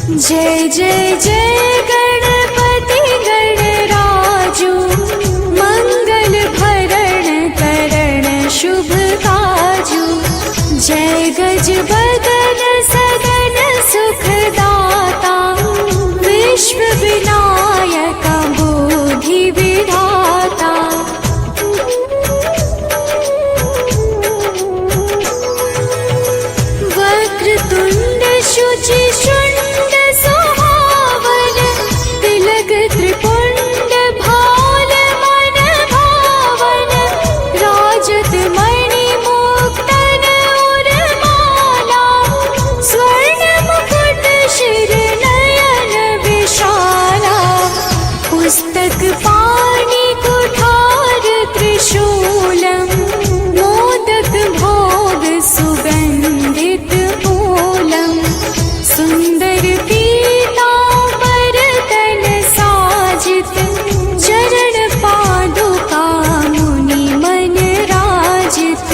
जय जय जय गणपति गणराजू, मंगल भरण करण शुभ काजू। जय गजबदन सदन सुखदाता, विश्व विनायक बुद्धि विधाता। वक्रतुंड शुचि शुंड सुहावन, तिलक त्रिपुंड भाल मन भावन। राजत मणि मुक्तन उर्माला, स्वर्ण मुकुट शिर नयन विशाला। पुस्तक पाणि कुठार त्रिशूलम, मोदक भोग सुगंधित फूलम। सुंदर पीतांबर तन साजित, चरण पादुका मुनि मन राजित।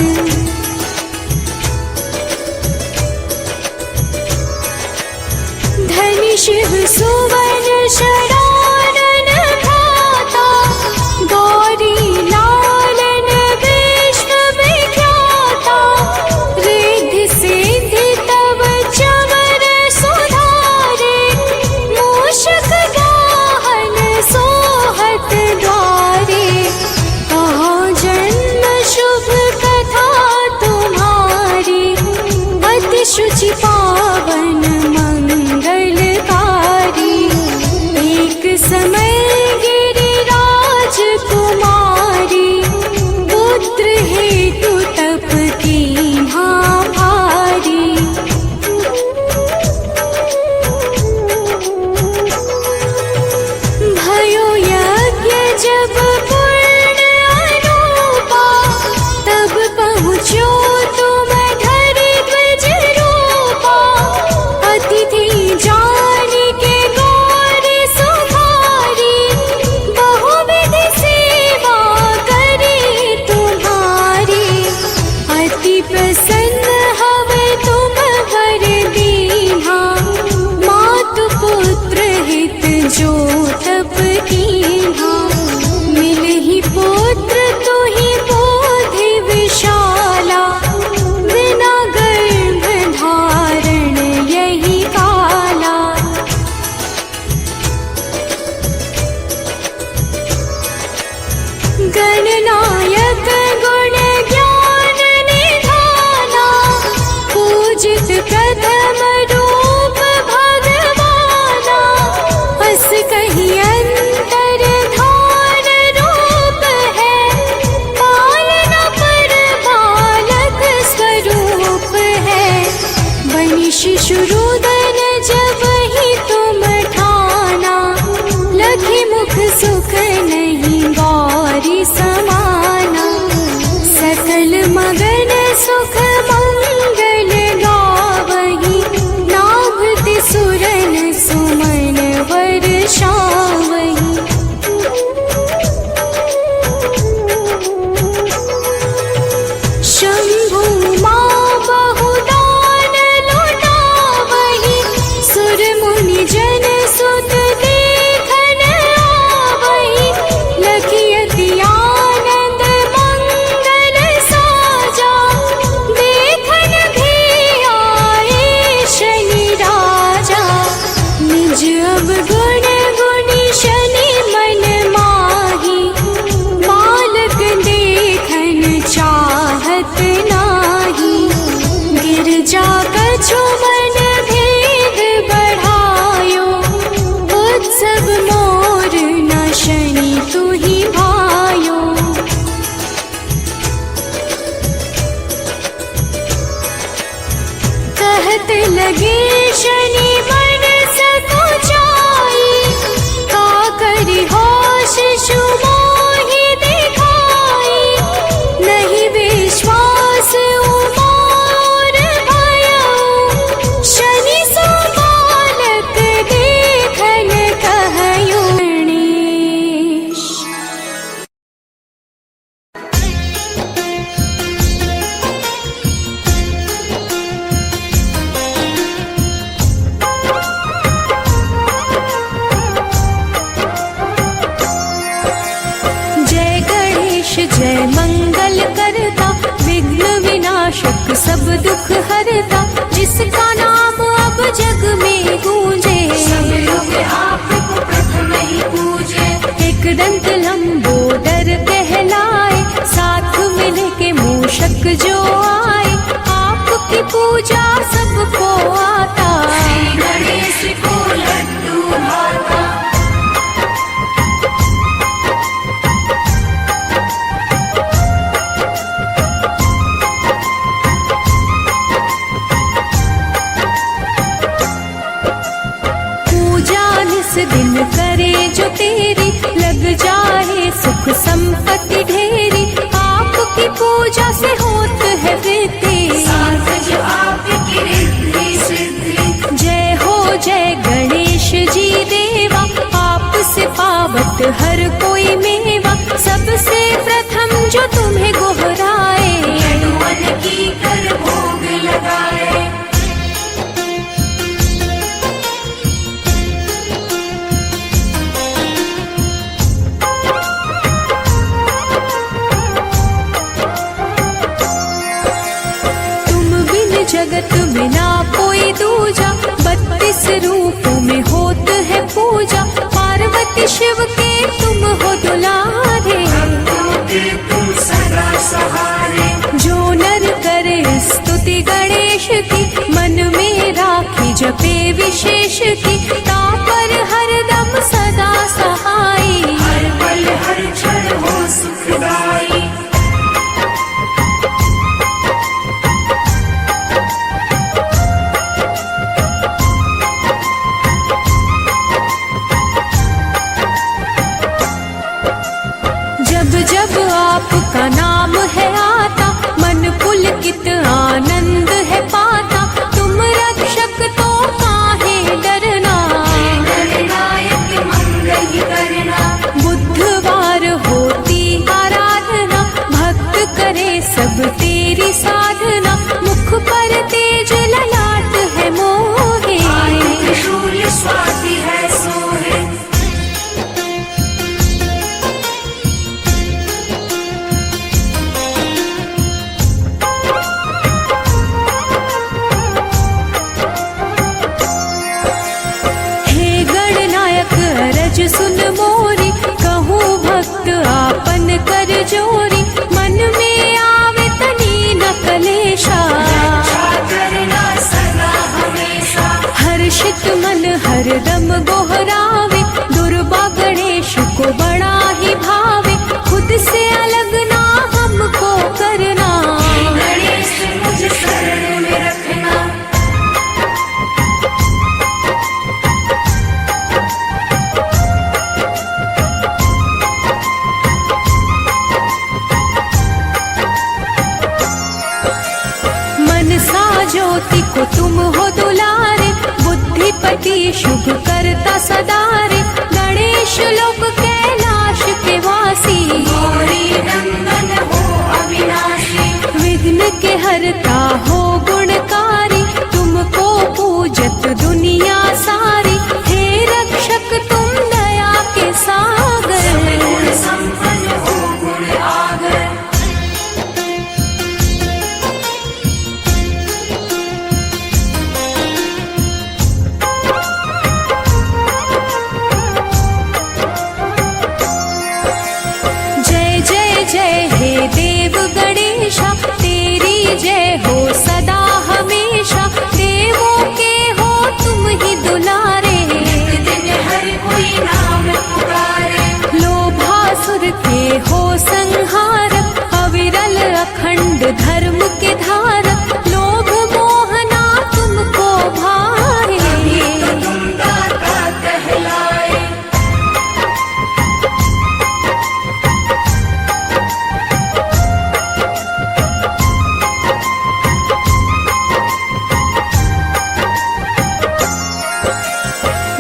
धनि शिव सुवन शरानन भ्राता, गौरी लालन विश्व विख्याता। रिद्धि सिद्धि तव चवन सुधारे, मूषक वाहन सोहत द्वारे। कहो जन्म शुभ कथा तुम्हारी, अति शुचि पावन मंगलकारी। एक समय गिरिराज कुमारी, पुत्र हेतु तप कीन्हा भारी। भयो यज्ञ जब पूर्ण अनूपा, तब पहुँचो तुम धरि ध्वज रूपा। अतिथि जानि के गौरी सुधारी, बहुविधि सेवा करी तुम्हारी। अति प्रसन्न हवै तुम वर दीन्हा, मातु पुत्र हित जो तप कीन्हा। मिलहि पुत्र तुहि बोधि विशाला, बिना गर्भ धारण यही काला। गणनायक गुण ज्ञान निधाना, पूजित प्रथम रूप भगवाना। अस कहि अंतर धान रूप है, पालन पर बालक स्वरूप है। बनि शिशु रुदन जब ही तुम ठाना, लखि मुख सुख नहीं गौरी समाना। सकल मगन सुख मंगल गावही, नाभति सुरन सुमन वर्षावही। शंभु मां बहुदान लुटावही, सुर मुनि जन सुत देखन आवही। लखि अति आनंद मंगल साजा, देखन भी आए शनि राजा। निज अवगुण गुणी शनि मन माही, बालक देखन चाहत नाही। गिरजा कछु मन भेद बढ़ायो, उत्सव मोर न शनि तुहि भायो। कहत लगे शनि मन सकुचाई, का करि होश शिशु मोहि दिखाई। नहीं विश्वास उमोर भयउ, शनि सो बालक देखन कहयो। गणेश जय मंगल करता, विघ्न विनाशक सब दुख हरता, जिसका नाम अब जग में गूंजे, सब लोग आपको प्रथम ही पूजे। एक दंत लंबोदर कहलाए, साथ मिले के मूषक जो आए, आपकी पूजा सबको आता, श्री गणेश को लड्डू भाता। पूजा निस दिन करे जो तेरी, लग जाए सुख संपत्ति ढेरी, आपकी पूजा से होत है वृद्धि, साथ जो आपकी रिद्धि सिद्धि। जय हो जय गणेश जी देवा, आपसे पावत हर कोई मेवा, सबसे प्रथम जो तुम्हें गोहराए, यदुवन की कर भोग लगाए। तुम बिन जगत में ना कोई दूजा, 32 रूपों में होत है पूजा, पार्वती शिव के तुम हो दुलारे, भक्तों के तुम सदा सहारे। जो नर करे स्तुति गणेश की, मन में राखी जपे विशेष की, तापर हरदम सदा सहाई, हर पल हर क्षण हो सुखदाई। जब जब आपका नाम है आता, मन पुलकित आनंद है पाता, तुम रक्षक तो काहे डरना, गणनायक मंगल करना। बुधवार होती आराधना, भक्त करे सब तेरी साधना, मुख पर तेज ललाट है मोहे, त्रिशूल स्वाति है सोहे। हे गणनायक अरज सुन मोरी, कहूँ भक्त आपन कर जोरी, मन में आवे तनी न कलेशा, रक्षा करना सदा हमेशा। हर्षित मन हरदम गोहरावे, दुर्बा गणेश को बड़ा ही भावे, खुद से अलग ना हमको करना, गणेश मुझ शरण में रखना। मनसा ज्योति को तुम हो दुलारे, बुद्धिपति शुभ करता सदारे, गणेश लोक कैलाश के वासी, गौरी नंदन हो अविनाशी। विघ्न के हरता हो गुणकारी, तुमको पूजत दुनिया सारी, हे रक्षक तुम दया के सागर, गुण संपन्न हो गुण आगर। जय जय जय हे देव गणेशा, तेरी जय हो सदा हमेशा, देवों के हो तुम ही दुलारे, नित दिन हर कोई नाम पुकारे। लोभासुर के हो संहारक, अविरल अखंड धर्म के धारक, लोभ मोहना तुमको भाए, तो तुम दाता कहलाए।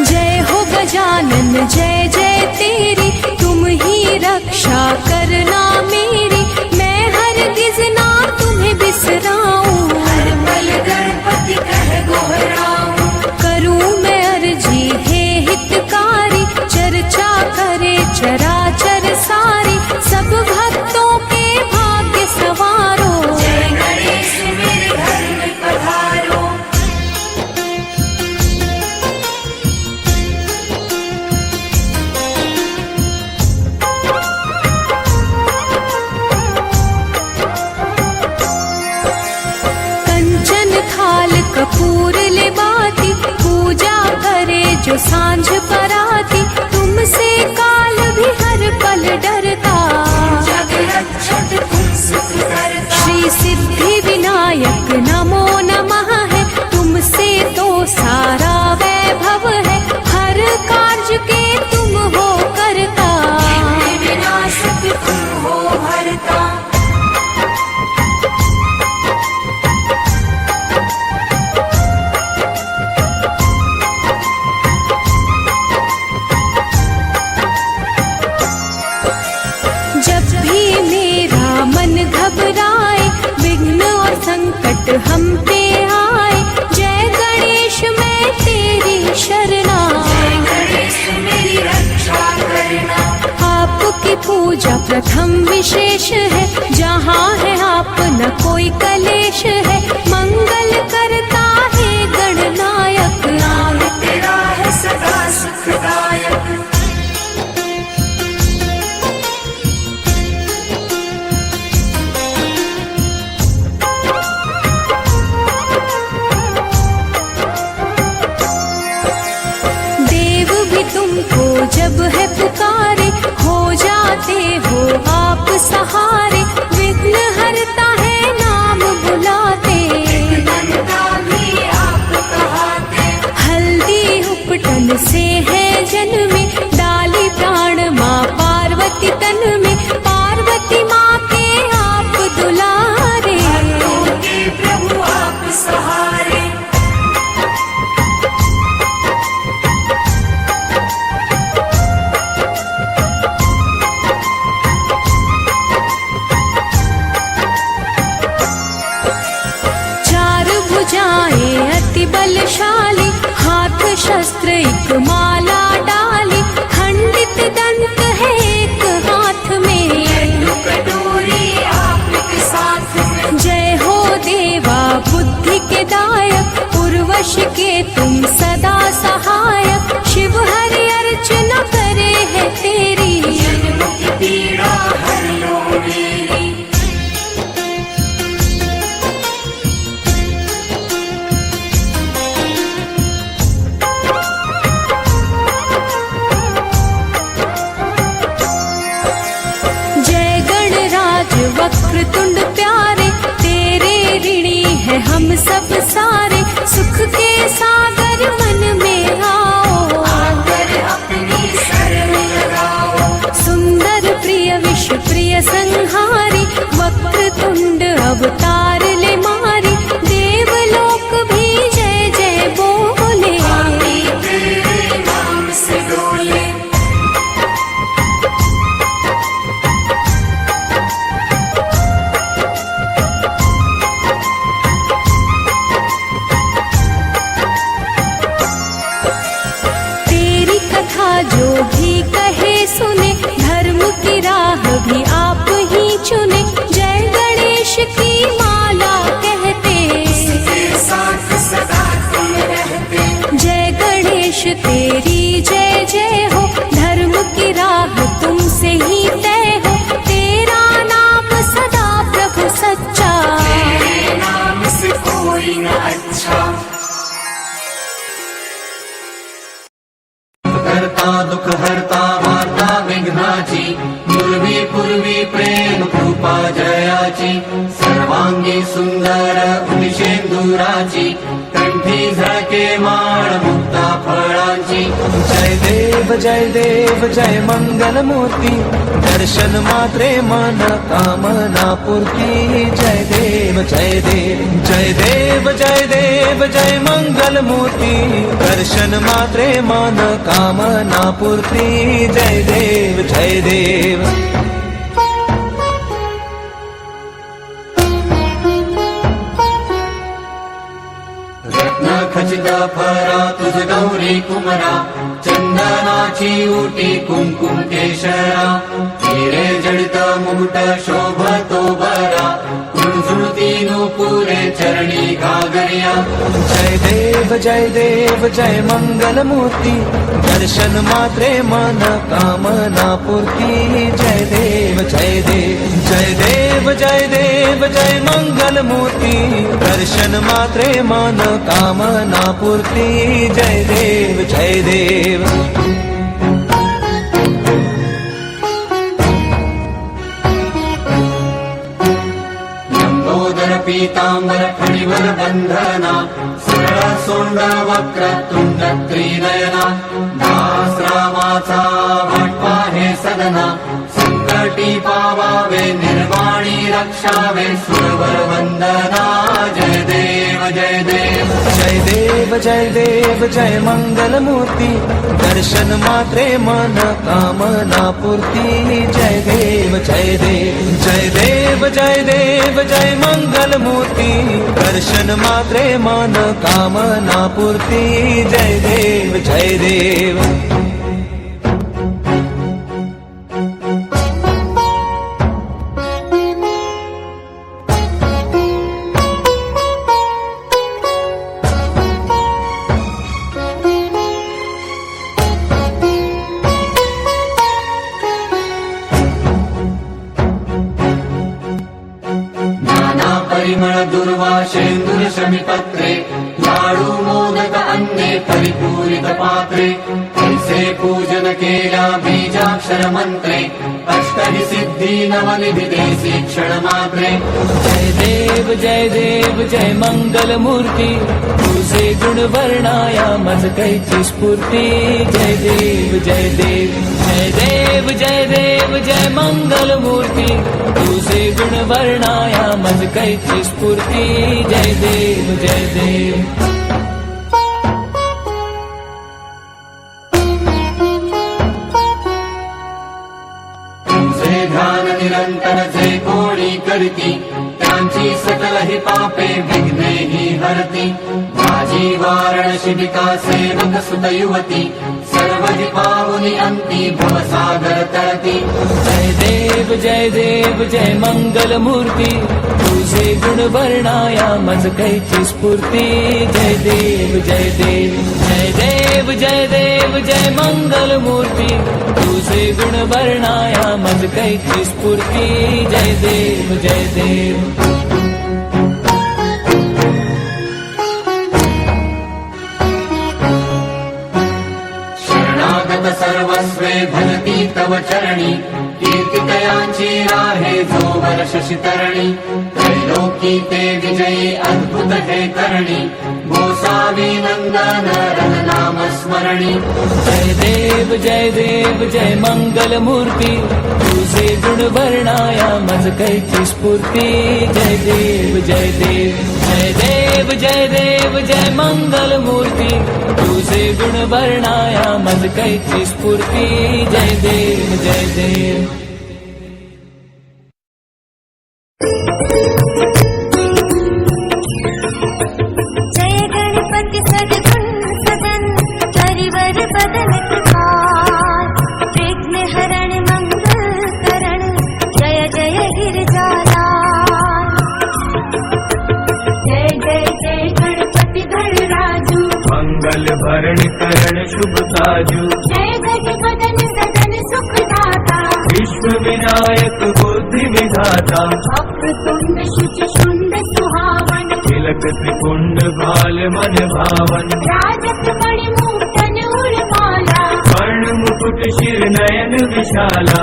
जय हो गजानन जय जय तेरी, तुम ही रक्षा करना मेरी, मैं हरगिज ना तुम्हें बिसराऊं, हर पल गणपति कह गोहराऊं। करूं मैं अर्जी हे हितकारी, चर्चा करे चराचर सारी, सब भक्तों के हो सांझ पराती, तुमसे काल भी हर पल डरता। जग रक्षक तुम सुख करता। श्री सिद्धि विनायक नमो नमः है, तुमसे तो सारा वैभव है, हर कार्य के तुम हो करता। विघ्न विनाशक तुम हो हरता। जब भी मेरा मन घबराए, विघ्न और संकट हम पे आए, जय गणेश मैं तेरी शरणा। जय गणेश मेरी रक्षा करना। आपकी पूजा प्रथम विशेष है, जहाँ है आप न कोई कलेश है, मंगल करता है गणनायक। नाम तेरा है सदा सुखदायक। देव भी तुमको जब है पुकारे, हो जाते हो आप सहारे, विघ्न हरता है नाम बुलाते। बनता भी आप कहाते। हल्दी उपटन से है जन्मे, डाली प्राण माँ पार्वती तन में, पार्वती माँ के आप दुलारे। भक्तों के प्रभु आप सहारे। चार भुजाएं अति बलशाली, हाथ शस्त्र एक माला डाली, खंडित दंत है एक हाथ में। कटोरी आपके साथ में। जय हो देवा बुद्धि के दायक, उर्वश के तुम सदा सहायक, शिव हरि अर्चना करे है तेरी। जन्म की पीड़ा हर लो मेरी। जय गणराज वक्रतुंड प्यारे, तेरे ऋणी है हम सब सारे, सुख के सागर मन में आओ। आकर अपनी शरण लगाओ। सुंदर प्रिय विश्व प्रिय संहारी, वक्रतुंड अवतार ले मारी, देवलोक भी जय जय बोले। पापी तेरे नाम से डोले। तेरी कथा जो भी कहे सुने, धर्म की राह भी आप ही चुने, जय गणेश की माला कहते। के साथ सदा तुम रहते। जय गणेश तेरी जय जय हो, धर्म की राह तुमसे ही तय हो, तेरा नाम सदा प्रभु सच्चा। तेरे नाम से कोई न अच्छा। करता दुख हरता वार्ता विघ्नाची, पूर्वी पूर्वी प्रेम कृपा जयाची, सर्वांगी सुंदर उदिशेंदुराची, कंठी झळके माळ मुक्ता फळांची। जय देव जय मंगल मूर्ती, दर्शन मात्रे मन कामना पूर्ती। जय देव जय देव जय मंगल मूर्ती, दर्शन मात्रे मन कामना पूर्ती। जय देव रत्न खचित फरा तुझ गौरी कुमरा, चंदनाची उटी कुंकुम केशरा, हिरे जडित मुकुट शोभतो बरा, झुणझुणती नूपुरे चरणी घागरिया जय देव जय मंगल मूर्ती दर्शन मात्रे मन कामना पूर्ती जय देव जय देव जय मंगल मूर्ती दर्शन मात्रे मन कामना पूर्ती जय देव जय देव पीतांबर फणिवर बंधना सरळ सोंड वक्र तुंड त्रिनयना दास रामाचा वाटपा हे सदना संकटी पावावे निर्वाणी रक्षावे सुरवर वंदना जय देव जय देव जय मंगल मूर्ती दर्शन मात्रे मन कामना पूर्ती जय देव जय मंगल मूर्ती दर्शन मात्रे मन कामना पूर्ती जय देव परिमळ दुर्वाशेंदुर शमिपत्रे लाडू मोदक अन्ने परिपूरित पात्रे ऐसे पूजन केल्या बीजाक्षर मंत्रे अष्टहि सिद्धी नवनिधि देसी क्षण मात्रे जय देव जय मंगल मूर्ती तुझे गुण वर्णाया मज कैची स्फूर्ती जय देव जय मंगल मूर्ती तुझे गुण वर्णाया मज कैची स्फूर्ती जय देव तुझे ध्यान निरंतर जे कोणी करती त्यांची सकल ही पापे विघ्ने ही हरती माझी वारण शिबिका सेवक सुत युवती सर्व जी पावनी अंती भवसागर तरती जय देव जय मंगल मूर्ती तुझे गुण वर्णाया मज कैची स्फूर्ती जय देव जय मंगल मूर्ती तुझे गुण वर्णाया मज कैची स्फूर्ती जय देव सर्वस्वे भजती तव चरणी कीर्तितयांची राहे जो वर्ष शितरणी त्रैलोकी ते विजयी अद्भुत हे करणी गोसावी नंदन रन नाम स्मरणी जय देव जय मंगल मूर्ती तुझे गुण वर्णाया मज कैची स्फूर्ती जय देव जय मंगल मूर्ती तुझे गुण वर्णाया मज कैची स्फूर्ती जय देव जय गणपति सद्गुण सदन परिवर बदन तुकार विघ्न हरण मंगल करण जय जय गिरजाला जय गणपति गणराजू मंगल भरण करण शुभ काजू जय गजबदन सदन सुखदाता विश्व विनायक बुद्धि विधाता वक्रतुंड शुचि शुंड सुहावन तिलक त्रिपुंड बाल मन भावन राजत मणिमूर्तन उर्माला कर्ण मुकुट शिर नयन विशाला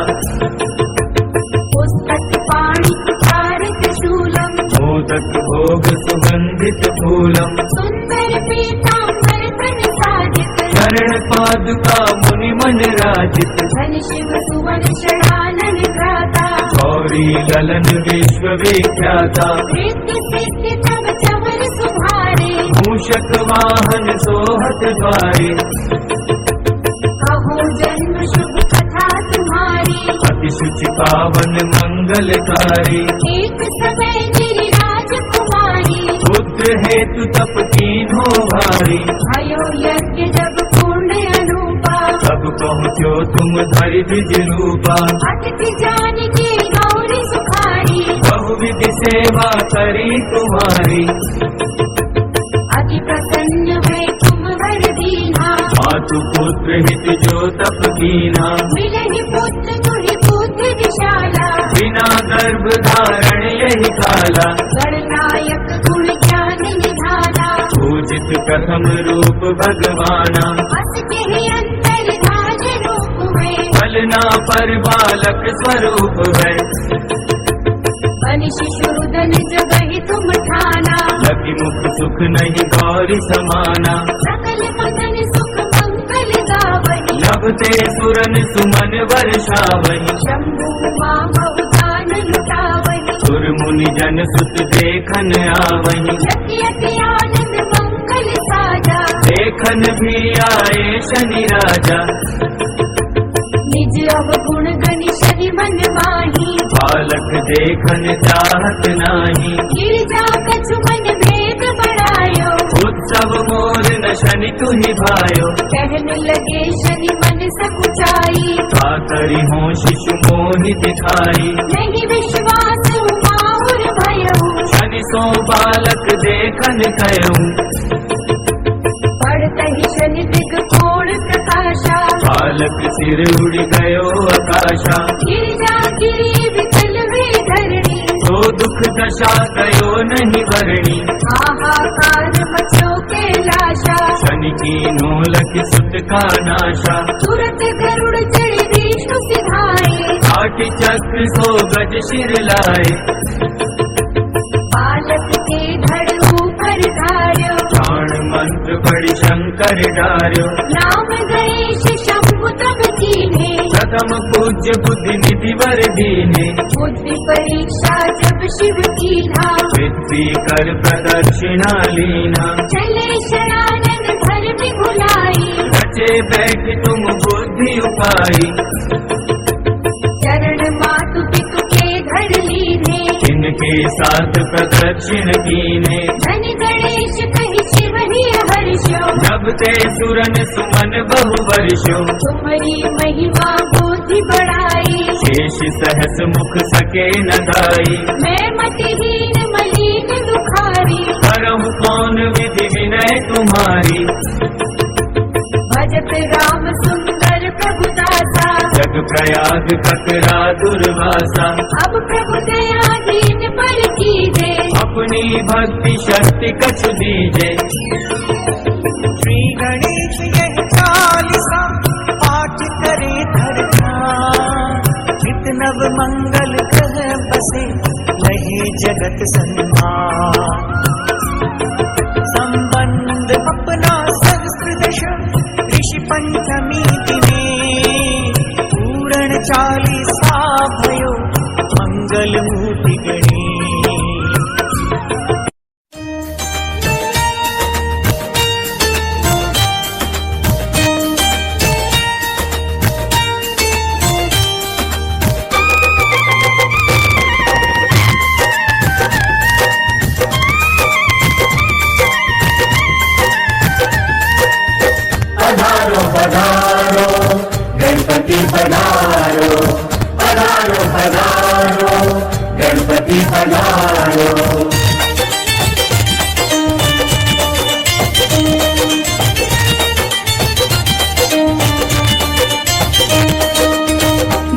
पुस्तक पाणि कुठारित शूलम मोदक भोग सुगंधित फूलम सुंदर पीतांबर तन साजित चरण पादुका मुनि मन राजित धन शिव सुवन षडानन भ्राता गौरी ललन विश्व विख्याता रिद्धि सिद्धि तव चमर सुधारे मूषक वाहन सोहत द्वारे कहो जन्म शुभ कथा तुम्हारी अति शुचि पावन मंगलकारी एक समय गिरिराज कुमारी पुत्र हेतु तप कीन्हो भारी भयो यज्ञ जब पूर्ण अनूपा सब पहुँचो तुम धरि द्विज रूपा अतिथि जान के गौरी सुखारी बहु विधि सेवा करी तुम्हारी। अति प्रसन्न हुए तुम वर दीना, मातु पुत्र हित जो तप कीना। मिलहि पुत्र तुहि पुत्र विशाला, बिना गर्भ धारण यही काला। गणनायक गुण ज्ञान निधाना, पूजित प्रथम रूप भगवाना। अस के अंतर धाज रूप में, फलना पर बालक स्वरूप है। बन शिशुदन जगहि तुम ठाना, लगी मुख सुख नहीं गौरी समाना। सकल मदन सुख मंगल गावहि, लभते सुरन सुमन वर्षावहि। शंभु मां बहुदान लुटावहि, सुर मुनि जन सुत देखन आवहि। यति यति आनंद मंगल साजा, देखन भी आए शनि राजा। निज अवगुण गनि शनि मन माही, बालक देखन चाहत नाही। गिरिजा कछु मन भेद बढ़ायो, उत्सव मोर न शनि तुहि भायो। कहने लगे शनि मन सकुचाई, का करी हो शिशु मोहि दिखाई। नहीं विश्वास उमा और भयउ, शनि सो बालक देखन कयऊ। पढ़तहि शनि दिग कोण प्रकाशा, बालक सिर उड़ गयो आकाशा। गिरिजा गिरी विकल हुई धरणी, तो दुख दशा गयो नहीं वरणी। हाहाकार मचो के लाशा, शनि की नोलक सुत का नाशा। तुरत गरुड़ चढ़ी विष्णु सिधाए, काट चक्र सो गज सिर लाए। बालक के धड़ ऊपर धार्यो, प्राण मंत्र बड़ि शंकर डार्यो। नाम गणेश शंभु तब कीन्हे, प्रथम पूज्य बुद्धि निधि वर दीने। बुद्धि परीक्षा जब शिव कीन्हा, पृथ्वी कर प्रदक्षिणा लीना। चले शरानन घर में भुलाई, रचे बैठ तुम बुद्धि उपाई। चरण मातु पितु के धड़ लीने, इनके साथ प्रदक्षिण कीने। धन गणेश कहि शिव ही हर्षो, जब ते सुरन सुमन बहु वर्षो। तुम्हारी महिमा बुद्धि बढ़ाई, शेष सहस मुख सके न गाई। मैं मतिहीन मलिन दुखारी, करहु कौन विधि विनय तुम्हारी। भजत राम सुंदर प्रभु दासा, जग प्रयाग ककरा दुर्वासा। अब प्रभु दया दीन पर कीजे, अपनी भक्ति शक्ति कछु दीजे। श्री गणेश यह चालीसा पाठ करे धर ध्यान। नित नव मंगल ग्रह बसे लहे जगत सन्मान। संबंध अपना सहस्त्र दश ऋषि पंचमी दिने। पूर्ण चालीसा भयो मंगल मूर्ति गणे। पधारो पधारो गणपति पधारो। पधारो पधारो गणपति पधारो।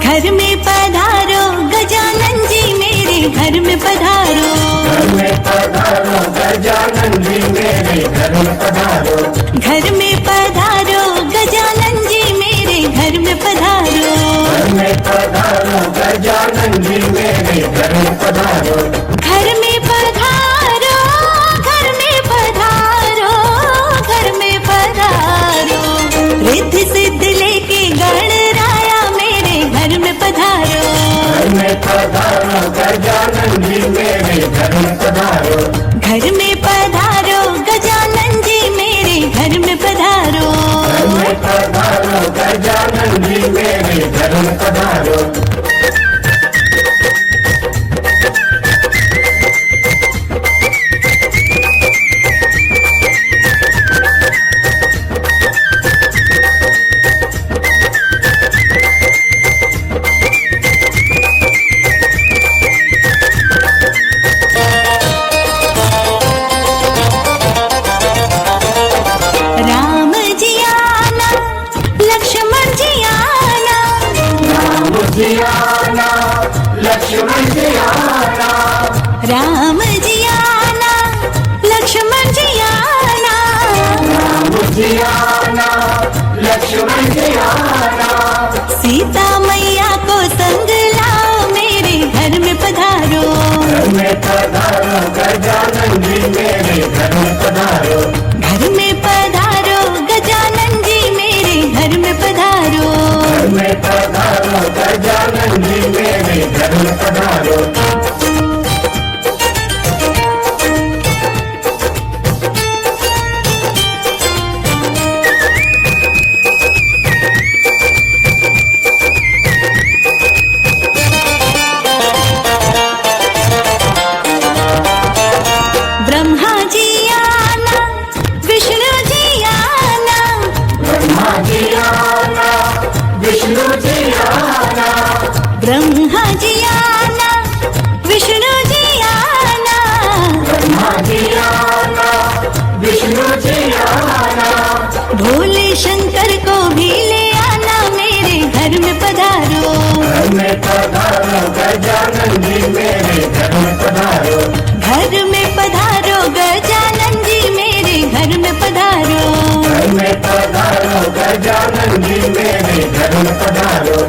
घर में पधारो गजानन जी मेरे घर में पधारो। घर में पधारो गजानन जी मेरे घर में पधारो। घर में पधारो गजानन जी मेरे घर में पधारो। घर में पधारो गजानन जी मेरे घर में पधारो। घर में पधारो घर में पधारो घर में पधारो। रिद्धि सिद्धि लेके गणराया मेरे घर में पधारो। घर में पधारो गजानन जी मेरे घर में पधारो। घर में पधारो गजानन जी मेरे घर में पधारो। घर में पधारो गजानन जी मेरे घर में पधारो। जी आना, लक्ष्मण जी आना। सीता मैया को संग लाओ, मेरे घर में पधारो। घर में पधारो गजानन जी, मेरे घर में पधारो। घर में पधारो गजानन जी, मेरे घर में पधारो। घर में पधारो गजानन जी, मेरे घर में पधारो। ब्रह्मा जी आना, विष्णु जी आना। ब्रह्मा जी आना, विष्णु जी आना। ब्रह्मा जी आना, विष्णु जी आना। ब्रह्मा जी आना, विष्णु जी आना। भोले शंकर को भी ले आना, मेरे घर में पधारो। घर में पधारो गजानन जी, मेरे घर में पधारो। घर में पधारो गजानन जी, मेरे घर में पधारो। घर में पधारो गजानन जी, मेरे घर में पधारो।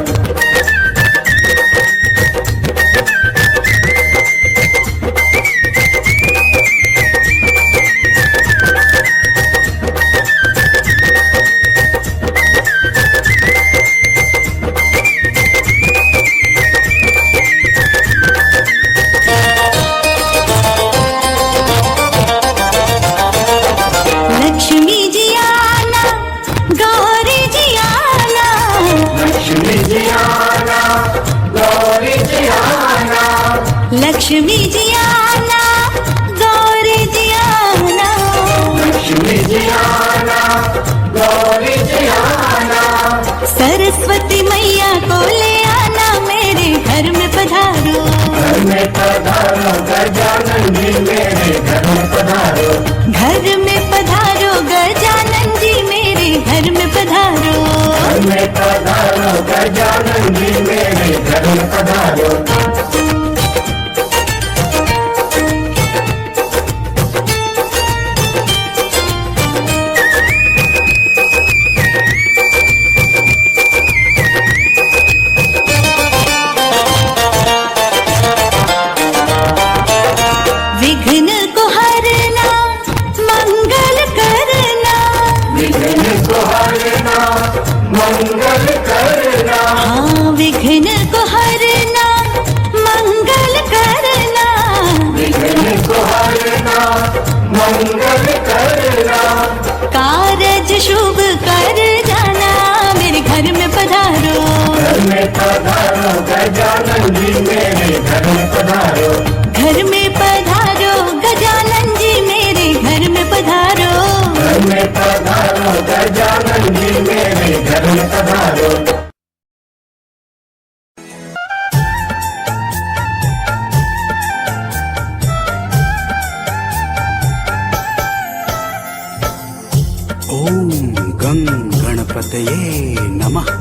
लक्ष्मी जी आना, गौरी जी आना। लक्ष्मी जी आना, गौरी जी आना। लक्ष्मी जी आना, गौरी जी आना। लक्ष्मी जी आना, गौरी जी आना। सरस्वती मैया को ले आना, मेरे घर में पधारो। घर में पधारो गजानन जी, मेरे घर में पधारो। घर में पधारो गजानन जी, मेरे घर में पधारो। घर में पधारो गजानन जी, मेरे घर में पधारो। विघ्न को हरना, मंगल करना। विघ्न को हरना, मंगल करना। हाँ, विघ्न को हरना, मंगल करना। विघ्न को हरना, मंगल करना। कारज शुभ कर जाना, मेरे घर में पधारो। घर में पधारो गजानन जी, मेरे घर में पधारो। घर में पधारो गजानन जी, मेरे घर में पधारो। घर में पधारो गजानन जी, मेरे घर में पधारो। ओम गं गणपतये नमः।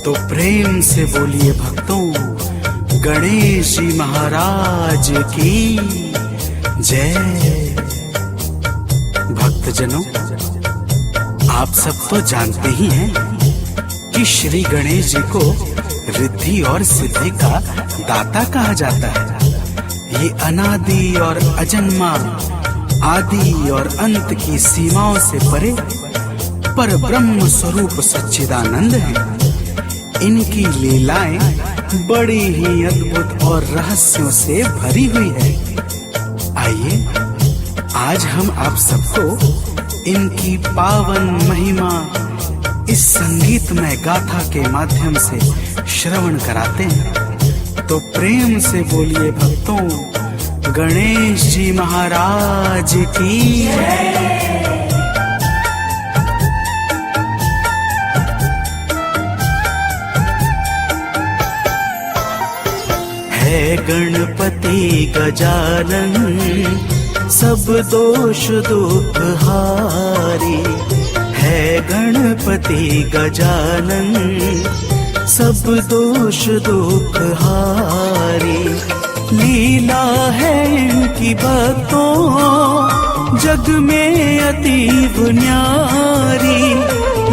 तो प्रेम से बोलिए भक्तों, गणेश जी महाराज की जय। भक्तजनों, आप सब तो जानते ही हैं कि श्री गणेश जी को रिद्धि और सिद्धि का दाता कहा जाता है। ये अनादि और अजन्मा, आदि और अंत की सीमाओं से परे पर ब्रह्म स्वरूप सच्चिदानंद है। इनकी लीलाएं बड़ी ही अद्भुत और रहस्यों से भरी हुई है। आइए आज हम आप सबको इनकी पावन महिमा इस संगीतमय गाथा के माध्यम से श्रवण कराते हैं। तो प्रेम से बोलिए भक्तों, गणेश जी महाराज की है गणपति गजानन, सब दोष दुख हारी। है गणपति गजानन, सब दोष दुख हारी। लीला है इनकी भक्तों, जग में अतीव न्यारी।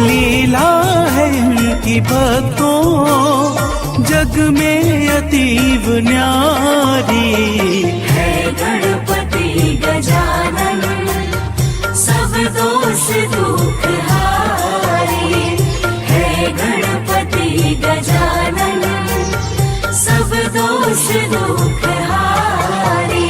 लीला है इनकी भक्तों जग में अतीब न्यारी। है गणपति गजानन सब दोष दुख हारी। है गणपति गजानन सब दोष दुख हारी।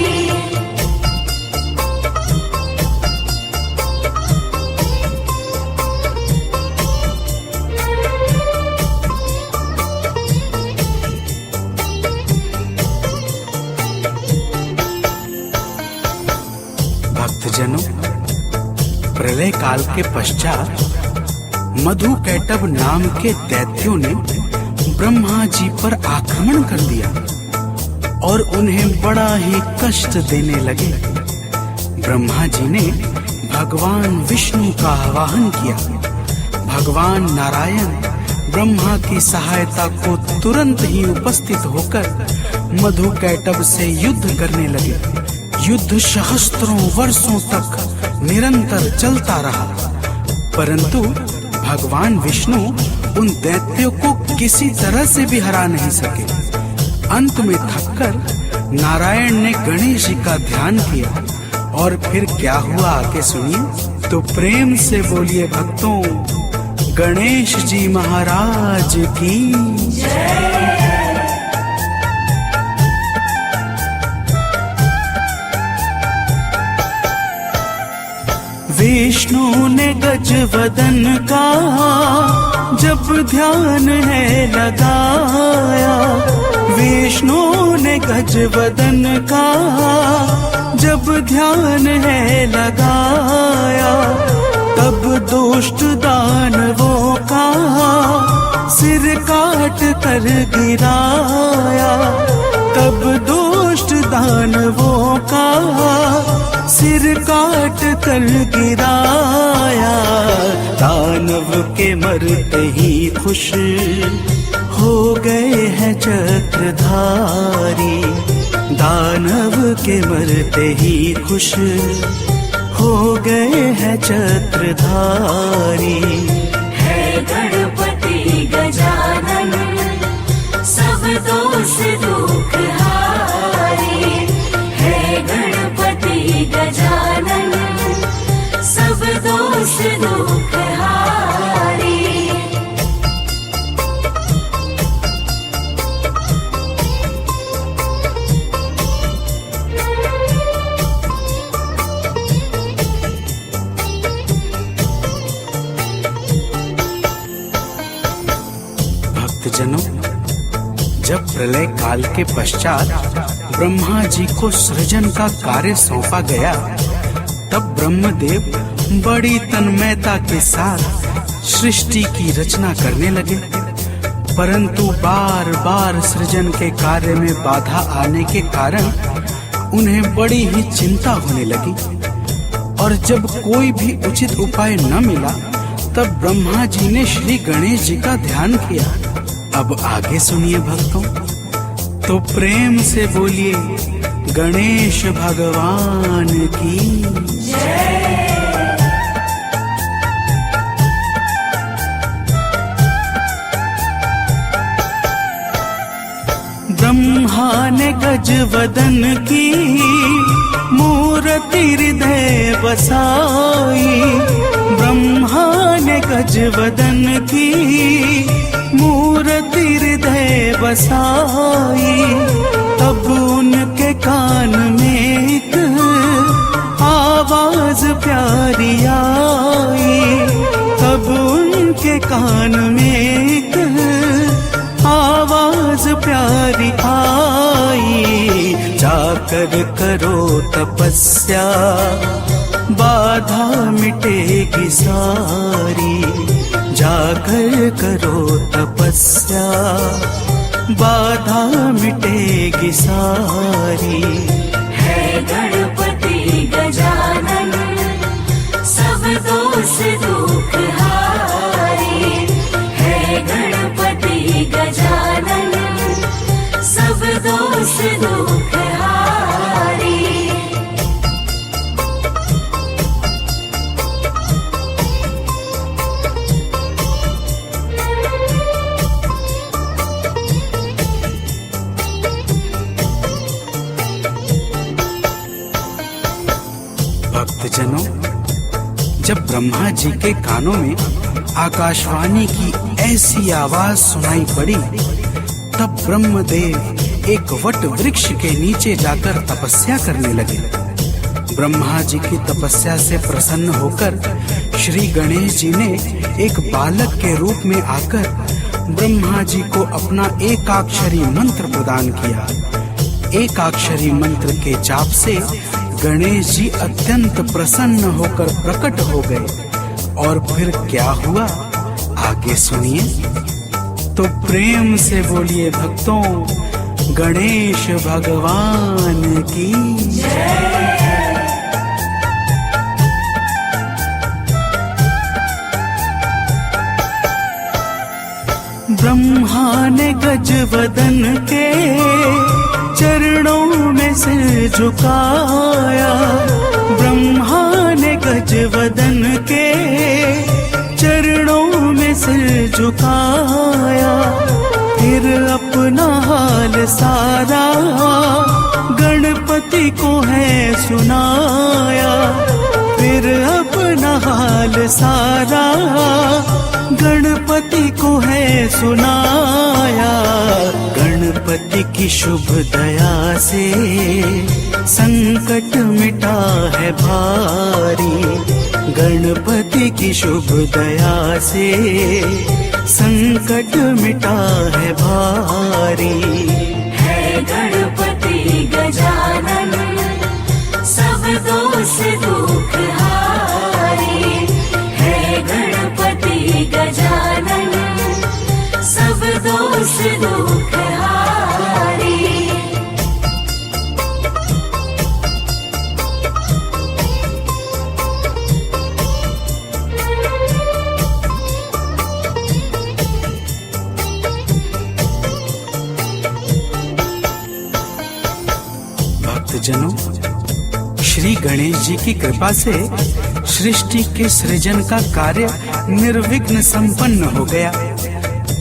भक्तजनों, प्रलय काल के पश्चात मधु कैटभ नाम के दैत्यों ने ब्रह्मा जी पर आक्रमण कर दिया और उन्हें बड़ा ही कष्ट देने लगे। ब्रह्मा जी ने भगवान विष्णु का आवाहन किया। भगवान नारायण ब्रह्मा की सहायता को तुरंत ही उपस्थित होकर मधु कैटभ से युद्ध करने लगे। युद्ध सहस्त्रों वर्षों तक निरंतर चलता रहा, परंतु भगवान विष्णु उन दैत्यों को किसी तरह से भी हरा नहीं सके। अंत में थककर नारायण ने गणेश जी का ध्यान किया और फिर क्या हुआ आगे सुनिए। तो प्रेम से बोलिए भक्तों, गणेश जी महाराज की जय। विष्णु ने गजवदन का जब ध्यान है लगाया। विष्णु ने गजवदन का जब ध्यान है लगाया। तब दुष्ट दानवों का सिर काट कर गिराया। तब दुष्ट दानवों का सिर काट कर गिराया। दानव के मरते ही खुश हो गए हैं चक्रधारी। दानव के मरते ही खुश हो गए हैं चक्रधारी। है गणपति गजानन सब दोष दुख हारी। है गणपति गजानन सब दोष दुख हारी। भक्तजनों, जब प्रलय काल के पश्चात ब्रह्मा जी को सृजन का कार्य सौंपा गया, तब ब्रह्मदेव बड़ी तन्मयता के साथ सृष्टि की रचना करने लगे। परंतु बार बार सृजन के कार्य में बाधा आने के कारण उन्हें बड़ी ही चिंता होने लगी। और जब कोई भी उचित उपाय न मिला, तब ब्रह्मा जी ने श्री गणेश जी का ध्यान किया। अब आगे सुनिए भक्तों, तो प्रेम से बोलिए गणेश भगवान की जय। ब्रह्मा ने गजवदन की मूर्ति हृदय बसाई। ब्रह्मा ने गजवदन की मूर्ति हृदय बसाई। तब उनके कान में एक आवाज प्यारी आई। तब उनके कान में एक आवाज प्यारी आई। जाकर करो तपस्या बाधा मिटेगी सारी। जाकर करो तपस्या बाधा मिटेगी सारी। है गणपति गजानन सब दोष दुख हारी। है गणपति गजानन सब दोष दुख हारी। जब ब्रह्मा जी के कानों में आकाशवाणी की ऐसी आवाज सुनाई पड़ी, तब ब्रह्मदेव एक वट वृक्ष के नीचे जाकर तपस्या करने लगे। ब्रह्मा जी की तपस्या से प्रसन्न होकर श्री गणेश जी ने एक बालक के रूप में आकर ब्रह्मा जी को अपना एकाक्षरी मंत्र प्रदान किया। एकाक्षरी मंत्र के जाप से गणेश जी अत्यंत प्रसन्न होकर प्रकट हो गए। और फिर क्या हुआ, आगे सुनिए। तो प्रेम से बोलिए भक्तों, गणेश भगवान की जय। ब्रह्मा ने गजवदन के चरणों में सिर झुकाया। ब्रह्मा ने गजवदन के चरणों में सिर झुकाया। फिर अपना हाल सारा गणपति को है सुनाया। फिर अपना हाल सारा गणपति को है सुनाया। गणपति की शुभ दया से संकट मिटा है भारी। गणपति की शुभ दया से संकट मिटा है भारी। है गणपति गजानन सब दोष दुख हारी। है गणपति गजानन सब दोष दुख हारी। भक्तजनों, श्री गणेश जी की कृपा से सृष्टि के सृजन का कार्य निर्विघ्न संपन्न हो गया।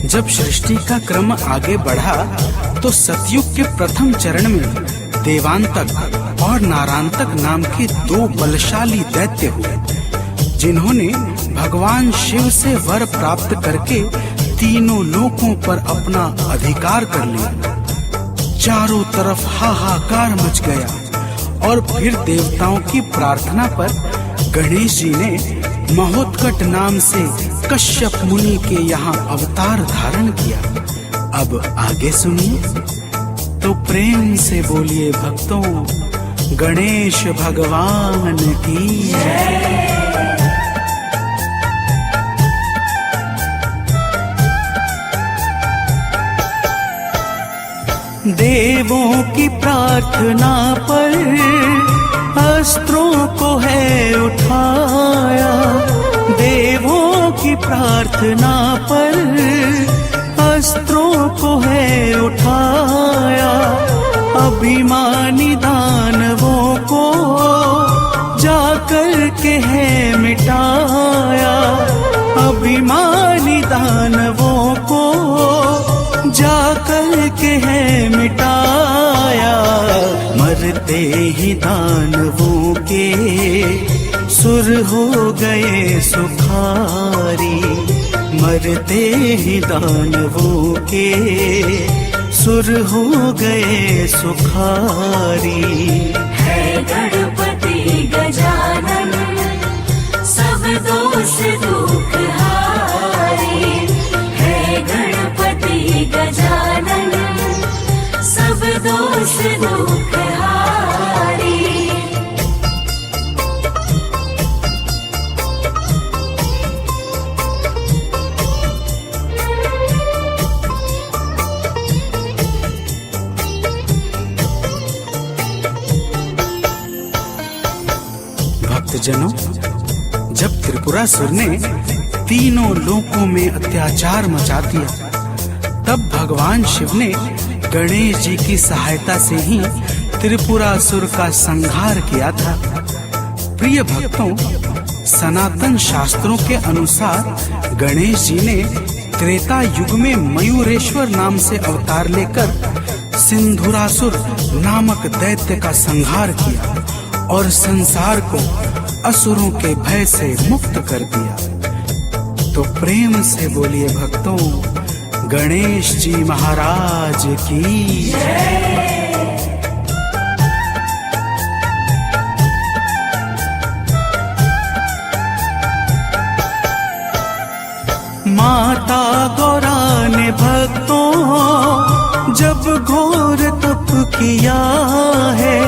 जब सृष्टि का क्रम आगे बढ़ा तो सतयुग के प्रथम चरण में देवांतक और नारांतक नाम के दो बलशाली दैत्य हुए, जिन्होंने भगवान शिव से वर प्राप्त करके तीनों लोकों पर अपना अधिकार कर लिया। चारों तरफ हाहाकार मच गया और फिर देवताओं की प्रार्थना पर गणेश जी ने महोत्कट नाम से कश्यप मुनि के यहाँ अवतार धारण किया। अब आगे सुनिए। तो प्रेम से बोलिए भक्तों, गणेश भगवान की जय। देवों की प्रार्थना पर अस्त्रों को है उठाया। देवों की प्रार्थना पर अस्त्रों को है उठाया। अभिमानी दानवों को जाकर के है मिटाया। अभिमानी दानवों को जाकर के है मिटाया। मरते ही दानवों के सुर हो गए सुखारी। मरते ही दानवों के सुर हो गए सुखारी। है गणपति गजानन सब दोष दुख हारी। है गणपति गजानन सब दोष दुख हारी। भक्तजनों, जब त्रिपुरासुर ने तीनों लोकों में अत्याचार मचा दिया, तब भगवान शिव ने गणेश जी की सहायता से ही त्रिपुरासुर का संहार किया था। प्रिय भक्तों, सनातन शास्त्रों के अनुसार गणेश जी ने त्रेता युग में मयूरेश्वर नाम से अवतार लेकर सिंधुरासुर नामक दैत्य का संहार किया और संसार को असुरों के भय से मुक्त कर दिया। तो प्रेम से बोलिए भक्तों, गणेश जी महाराज की जय। माता गौरा ने भक्तों जब घोर तप किया है,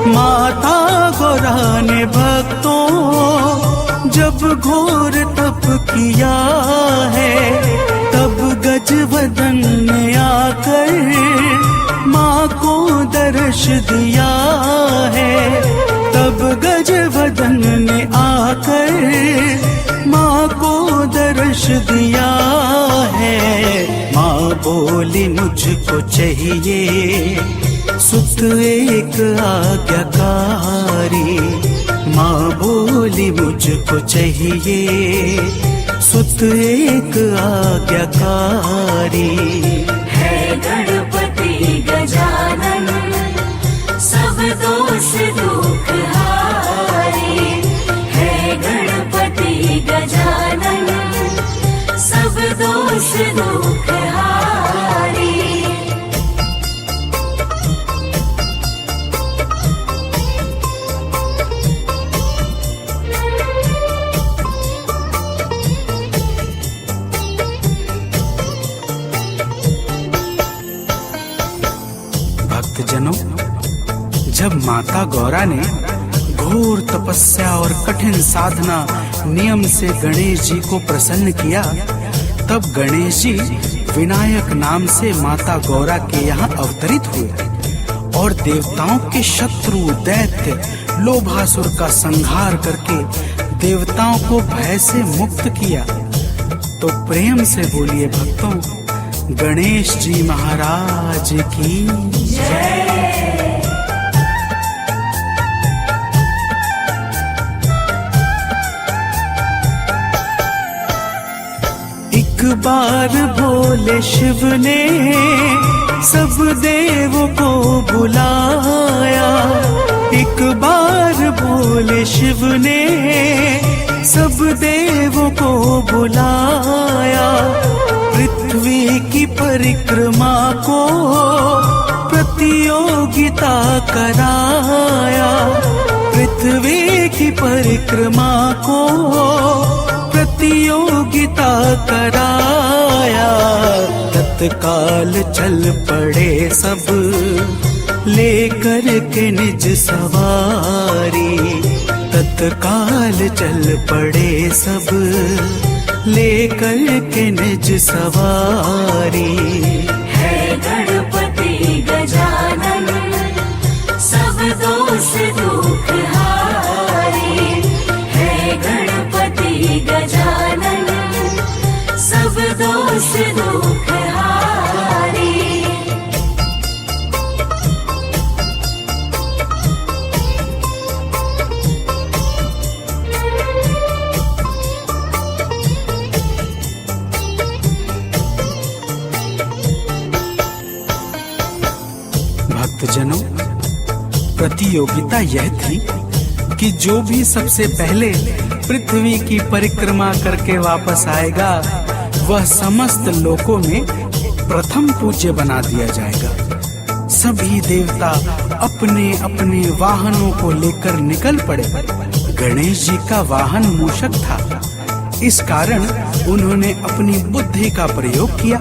माता गौरा ने भक्तों जब घोर तप किया है, तब गजवदन ने आकर माँ को दर्श दिया है, तब गजवदन ने आकर माँ को दर्श दिया है। माँ बोली मुझको चाहिए सुत एक आज्ञाकारी, माँ बोली मुझको चाहिए सुत एक आज्ञाकारी। है गणपति गजानन सब दोष दुख हारी, है गणपति गजानन सब दोष दुख हारी। भक्तजनों, जब माता गौरा ने घोर तपस्या और कठिन साधना नियम से गणेश जी को प्रसन्न किया, तब गणेश जी विनायक नाम से माता गौरा के यहाँ अवतरित हुए और देवताओं के शत्रु दैत्य लोभासुर का संहार करके देवताओं को भय से मुक्त किया। तो प्रेम से बोलिए भक्तों, गणेश जी महाराज की जय। एक बार भोले शिव ने सब देवों को बुलाया, एक बार भोले शिव ने सब देवों को बुलाया, पृथ्वी की परिक्रमा को प्रतियोगिता कराया, पृथ्वी की परिक्रमा को प्रतियोगिता कराया। तत्काल चल पड़े सब लेकर के निज सवारी, तत्काल चल पड़े सब लेकर के निज सवारी। है गणपति गजानन सब दोष दुख हारी, है गणपति गजानन सब दोष दुख हारी। भक्तजनों, प्रतियोगिता यह थी कि जो भी सबसे पहले पृथ्वी की परिक्रमा करके वापस आएगा, वह समस्त लोकों में प्रथम पूज्य बना दिया जाएगा। सभी देवता अपने अपने वाहनों को लेकर निकल पड़े। गणेश जी का वाहन मूषक था, इस कारण उन्होंने अपनी बुद्धि का प्रयोग किया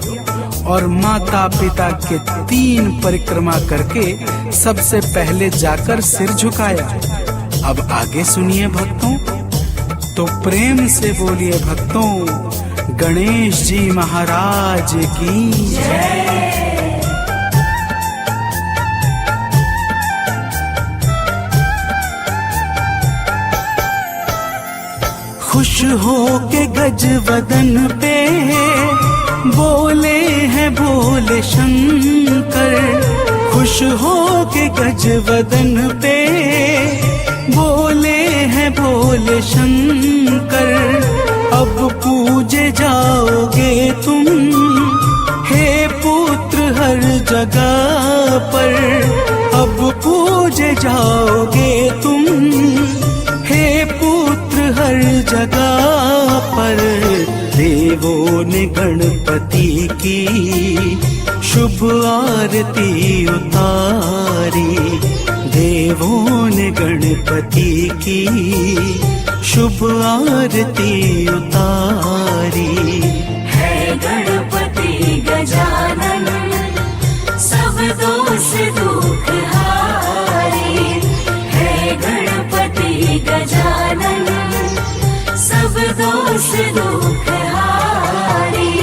और माता पिता के 3 परिक्रमा करके सबसे पहले जाकर सिर झुकाया। अब आगे सुनिए भक्तों, तो प्रेम से बोलिए भक्तों, गणेश जी महाराज की जय। खुश हो के गजवदन पे बोले हैं भोले शंकर, खुश हो के गजवदन पे बोले हैं भोले शंकर। अब पूजे जाओगे तुम हे पुत्र हर जगह पर, अब पूजे जाओगे तुम हे पुत्र देवों ने गणपति की शुभ आरती उतारी। देवों ने गणपति की शुभ आरती उतारी। है गणपति गजानन सब दोष दुख हारी। है गणपति गजानन सब दोष दुख हारी।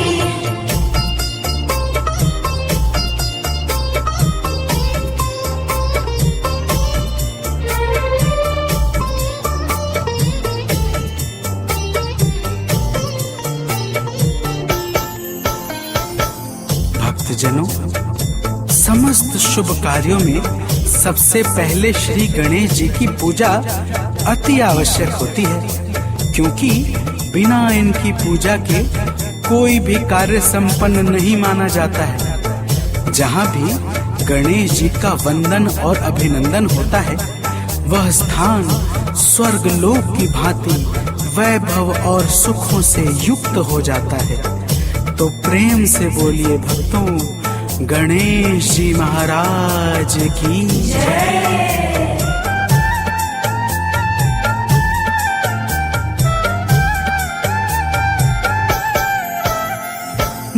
भक्तजनों, समस्त शुभ कार्यों में सबसे पहले श्री गणेश जी की पूजा अति आवश्यक होती है, क्योंकि बिना इनकी पूजा के कोई भी कार्य संपन्न नहीं माना जाता है। जहाँ भी गणेश जी का वंदन और अभिनंदन होता है, वह स्थान स्वर्ग लोक की भांति वैभव और सुखों से युक्त हो जाता है। तो प्रेम से बोलिए भक्तों, गणेश जी महाराज की जय।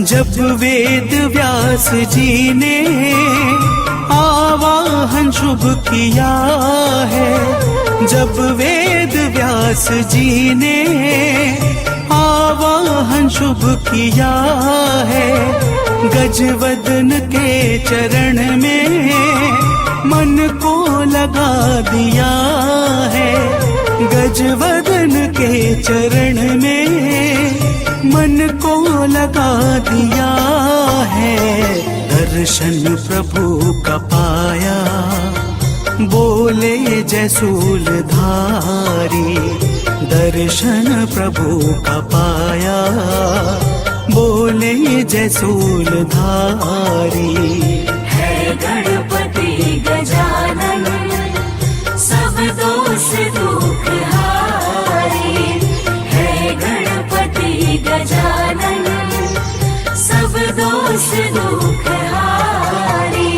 जब वेद व्यास जी ने आवाहन शुभ किया है, जब वेद व्यास जी ने आवाहन शुभ किया है, गजवदन के चरण में मन को लगा दिया है। गजवदन के चरण में मन को लगा दिया है। दर्शन प्रभु का पाया, बोले जय शूलधारी। दर्शन प्रभु का पाया, बोले जय शूलधारी। है गणपति गजानन सब दोष दुख हारी। है गणपति गजानन सब दोष दुख हारी।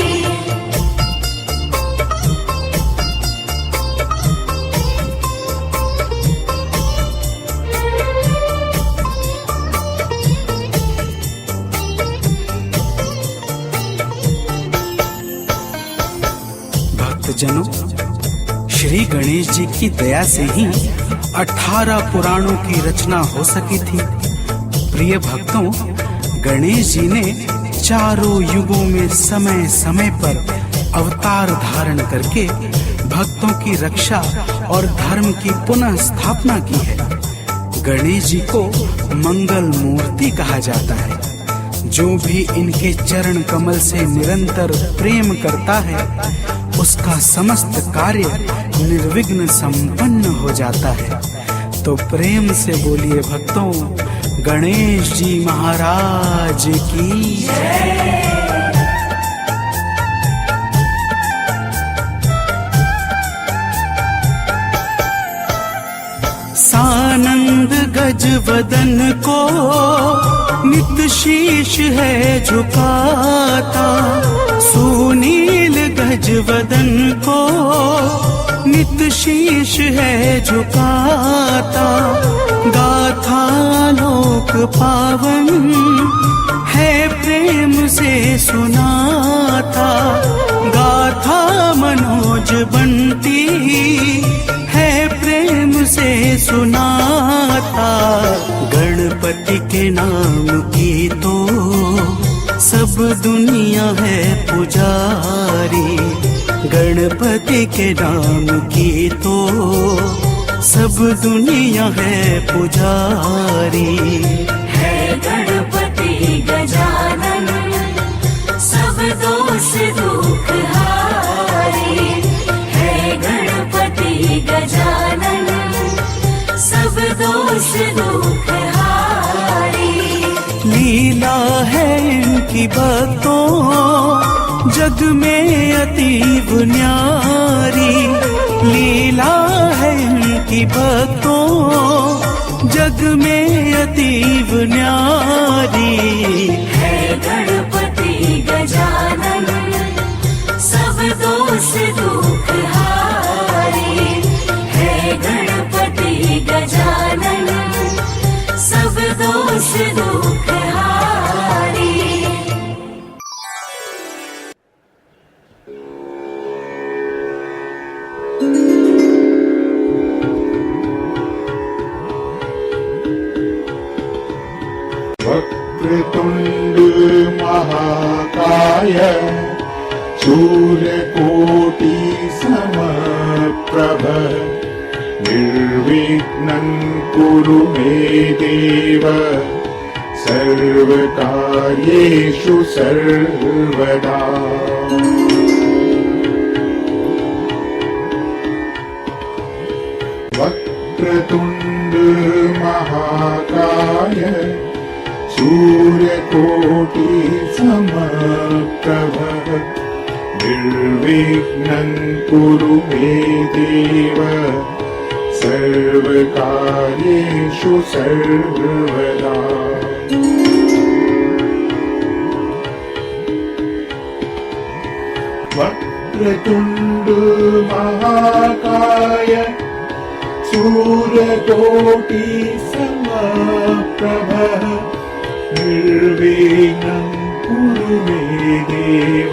भक्तजनों, श्री गणेश जी की दया से ही 18 पुराणों की रचना हो सकी थी। प्रिय भक्तों, गणेश जी ने चारों युगों में समय समय पर अवतार धारण करके भक्तों की रक्षा और धर्म की पुनः स्थापना की है। गणेश जी को मंगल मूर्ति कहा जाता है। जो भी इनके चरण कमल से निरंतर प्रेम करता है, उसका समस्त कार्य निर्विघ्न संपन्न हो जाता है। तो प्रेम से बोलिए भक्तों, गणेश जी महाराज की जय। सानंद गजवदन को नित शीश है झुकाता। सुनील गजवदन को नित शीश है झुकाता। गाथा लोक पावन है प्रेम से सुनाता। गाथा मनोज बनती है प्रेम से सुनाता। गणपति के नाम की तो सब दुनिया है पुजारी। गणपति के नाम की तो सब दुनिया है पुजारी। है गणपति गजानन सब दोष दुख हारी। है गणपति गजानन सब दोष दुख हारी। लीला है इनकी भक्तों जग में अतीब न्यारी। लीला है इनकी भक्तों जग में अतीव न्यारी। है गणपति गजानन सब दोष दुख हारी। है गणपति गजानन सब दोष दुख हारी। वक्रतुण्ड महाकाय सूर्यकोटि समप्रभ निर्विघ्नं कुरु मे देव सर्वकार्येषु सर्वदा। वक्रतुण्ड महाकाय सूर्यकोटि समप्रभ निर्विघ्नं कुरु मे देव सर्वकार्येषु सर्वदा। वक्रतुण्ड महाकाय सूर्यकोटि समप्रभ निर्विघ्नं कुरु मे देव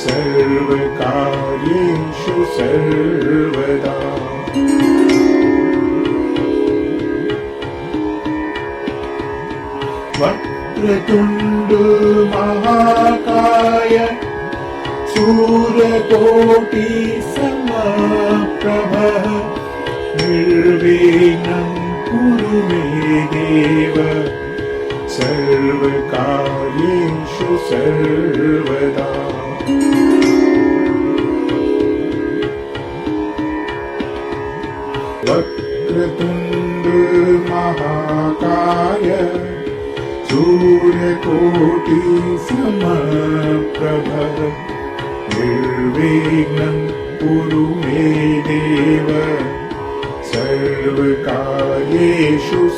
सर्वकार्येषु सर्वदा। वक्रतुण्ड महाकाय सूर्यकोटि समप्रभ निर्विघ्नं कुरु मे देव सर्वकार्येषु सर्वदा। वक्रतुण्ड महाकाय सूर्यकोटि समप्रभ निर्विघ्नं कुरु मे देव सर्वकार्येषु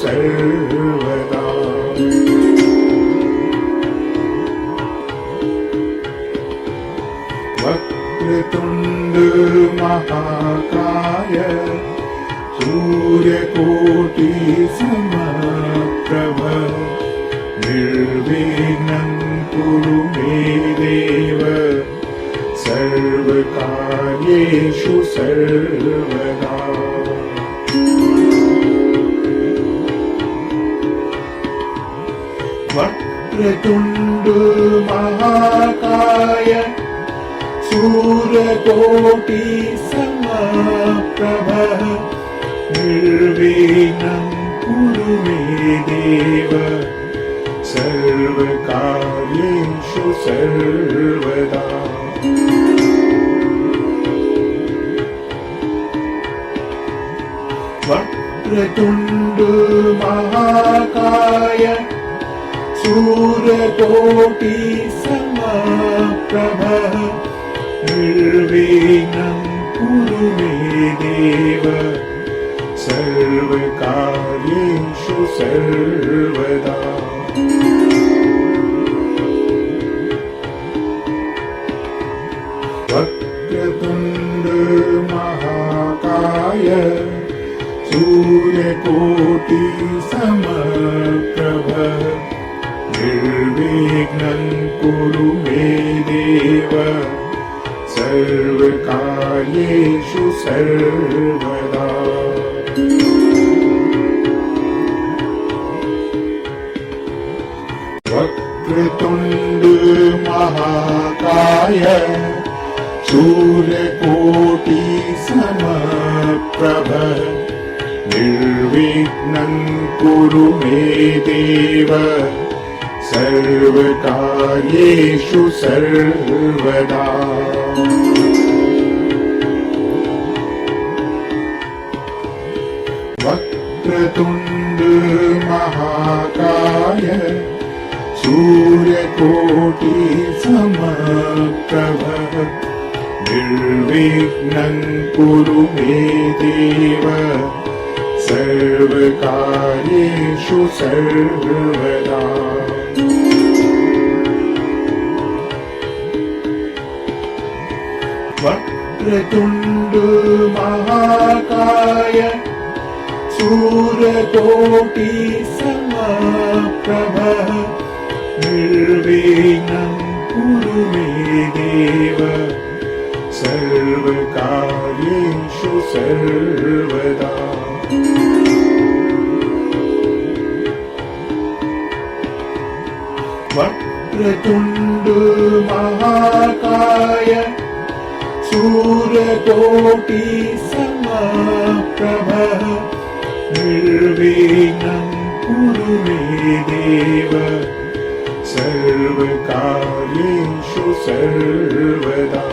सर्वदा। वक्रतुण्ड महाकाय सूर्यकोटि समप्रभ निर्विघ्नं कुरु मे देव सर्वकार्येषु सर्वदा। वक्रतुण्ड महाकाय सूर्यकोटि समप्रभ निर्विघ्नं कुरु मे देव सर्वकार्येषु सर्वदा। वक्रतुण्ड महाकाय सूर्यकोटि समप्रभ निर्विघ्नं कुरु मे देव सर्वकार्येषु सर्वदा। वक्रतुण्ड महाकाय सूर्यकोटि समप्रभ निर्विघ्नं कुरु मे देव सर्वकार्येषु सर्वदा। वक्रतुण्ड महाकाय सूर्यकोटि समप्रभ निर्विघ्नं कुरु मे देव सर्वकार्येषु सर्वदा। वक्रतुण्ड महाकाय सूर्यकोटि समप्रभ निर्विघ्नं कुरु मे देव सर्वकार्येषु सर्वदा वक्रतुण्ड महाकाय सूर्यकोटि समप्रभ निर्विघ्नं कुरु मे देव सर्वकार्येषु सर्वदा वक्रतुण्ड महाकाय सूर्यकोटि समप्रभ निर्विघ्नं कुरु मे देव सर्वकार्येषु सर्वदा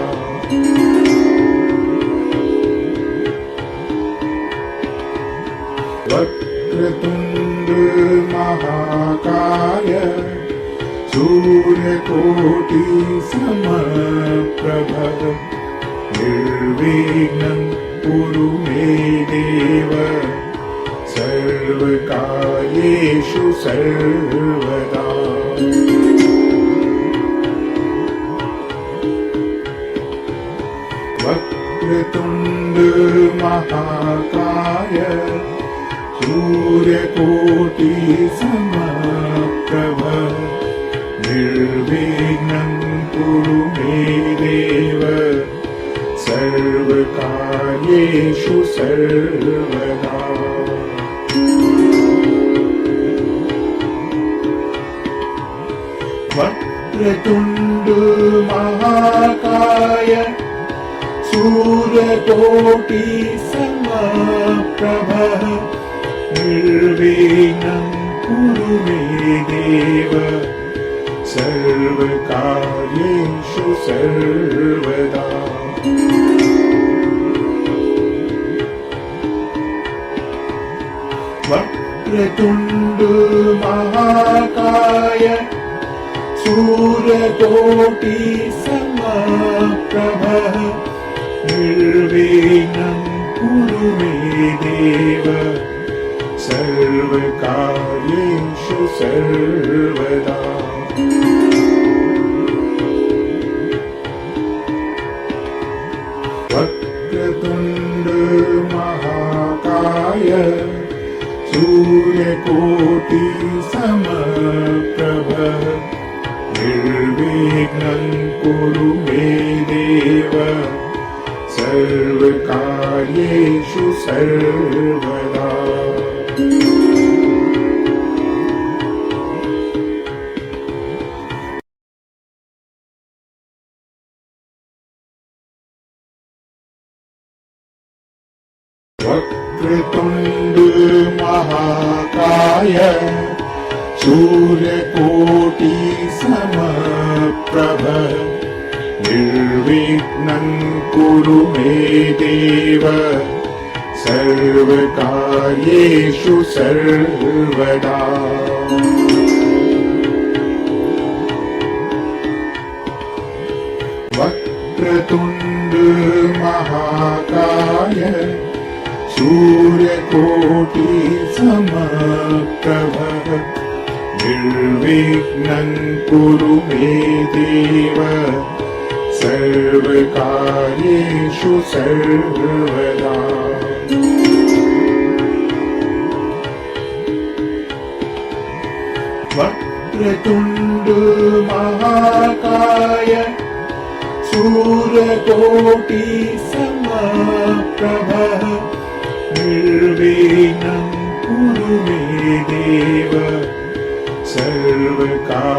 वक्रतुण्ड महाकाय सूर्यकोटि समप्रभ निर्विघ्नं कुरु मे देव सर्वकार्येषु सर्वदा वक्रतुण्ड महाकाय सूर्यकोटि समप्रभ निर्विघ्नं कुरु मे देव सर्वकार्येषु सर्वदा वक्रतुण्ड महाकाय सूर्यकोटि समप्रभ निर्विघ्नं कुरु मे देव सर्वकार्येषु सर्वदा वक्रतुण्ड महाकाय सूर्यकोटि समप्रभ निर्विघ्नं कुरु मे देव सर्वकार्येषु सर्वदा वक्रतुण्ड महाकाय सूर्यकोटि समप्रभ निर्विघ्नं कुरु मे देव सर्वकार्येषु सर्वदा वक्रतुण्ड महाकाय सूर्यकोटि समप्रभ निर्विघ्नं कुरु मे देव सर्वकार्येषु सर्वदा वक्रतुण्ड महाकाय सूर्यकोटि समप्रभ निर्विघ्नं कुरु मे देव सर्वकार्येषु सर्वदा वक्रतुण्ड महाकाय सूर्यकोटि समप्रभ निर्विघ्नं कुरु मे देव सर्वकार्येषु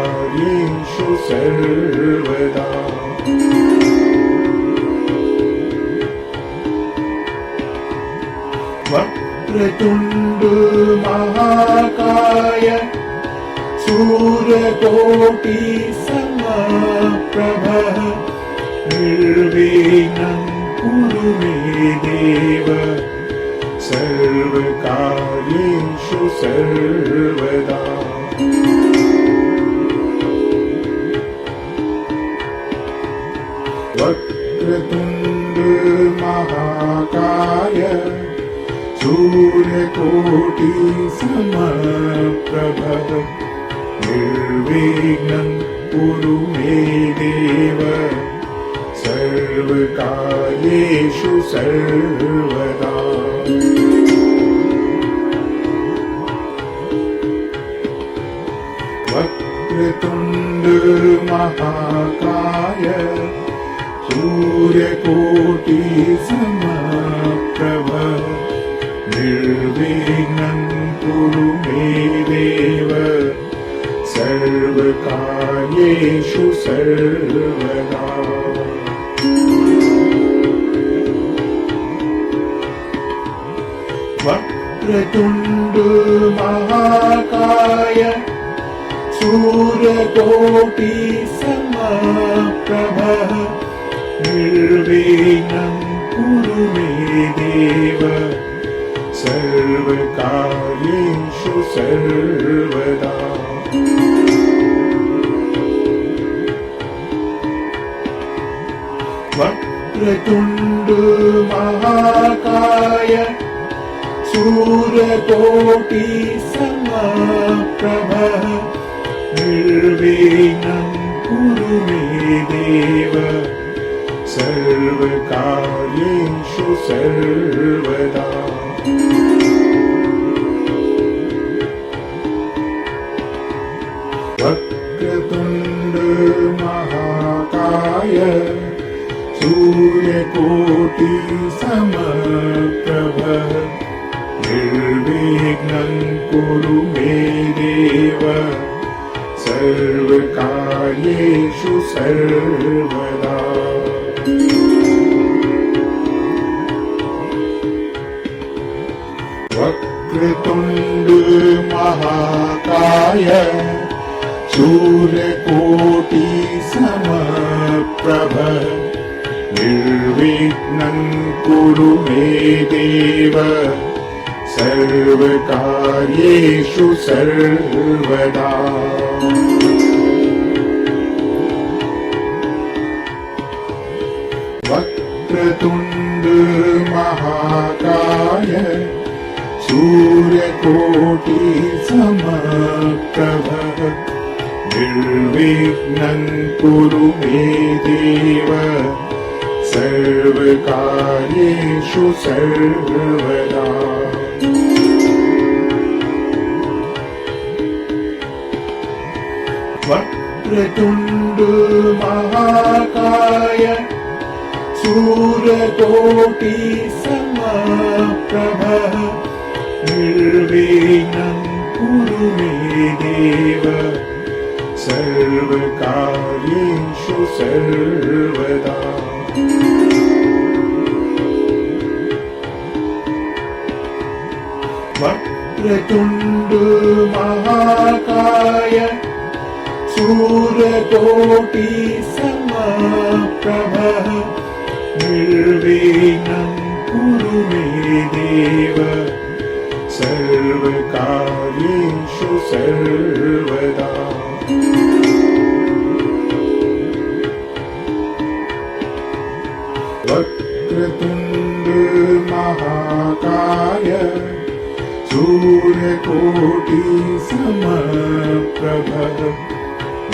सर्वदा वक्रतुण्ड महाकाय सूर्यकोटि समप्रभ निर्विघ्नं कुरु मे देव सर्वकार्येषु सर्वदा वक्रतुण्ड महाकाय सूर्यकोटि समप्रभ निर्विघ्नं कुरु मे देव सर्वकार्येषु सर्वदा। वक्रतुण्ड महाकाय सूर्यकोटि समप्रभ निर्विघ्नं कुरु मे देव सर्वकार्येषु सर्वदा। वक्रतुण्ड महाकाय सूर्यकोटि समप्रभ निर्विघ्नं कुरु मे देव सर्वकार्येषु सर्वदा। वक्रतुण्ड महाकाय सूर्यकोटि समप्रभ निर्विघ्नं कुरु मे देव सर्वकार्येषु सर्वदा। वक्रतुण्ड महाकाय सूर्यकोटि समप्रभ निर्विघ्नं कुरु मे देव सर्वकार्येषु सर्वदा। वक्रतुण्ड महाकाय सूर्यकोटि समप्रभ निर्विघ्नं कुरु मे देव सर्वकार्येषु सर्वदा। वक्रतुण्ड महाकाय सूर्यकोटि समप्रभ निर्विघ्नं कुरु मे देव सर्वकार्येषु सर्वदा। वक्रतुण्ड महाकाय सूर्यकोटि समप्रभ निर्विघ्नं कुरु मे देव सर्वकार्येषु सर्वदा। वक्रतुण्ड महाकाय सूर्यकोटि समप्रभ निर्विघ्नं कुरु मे देव सर्वकार्येषु सर्वदा। वक्रतुण्ड महाकाय सूर्यकोटि समप्रभ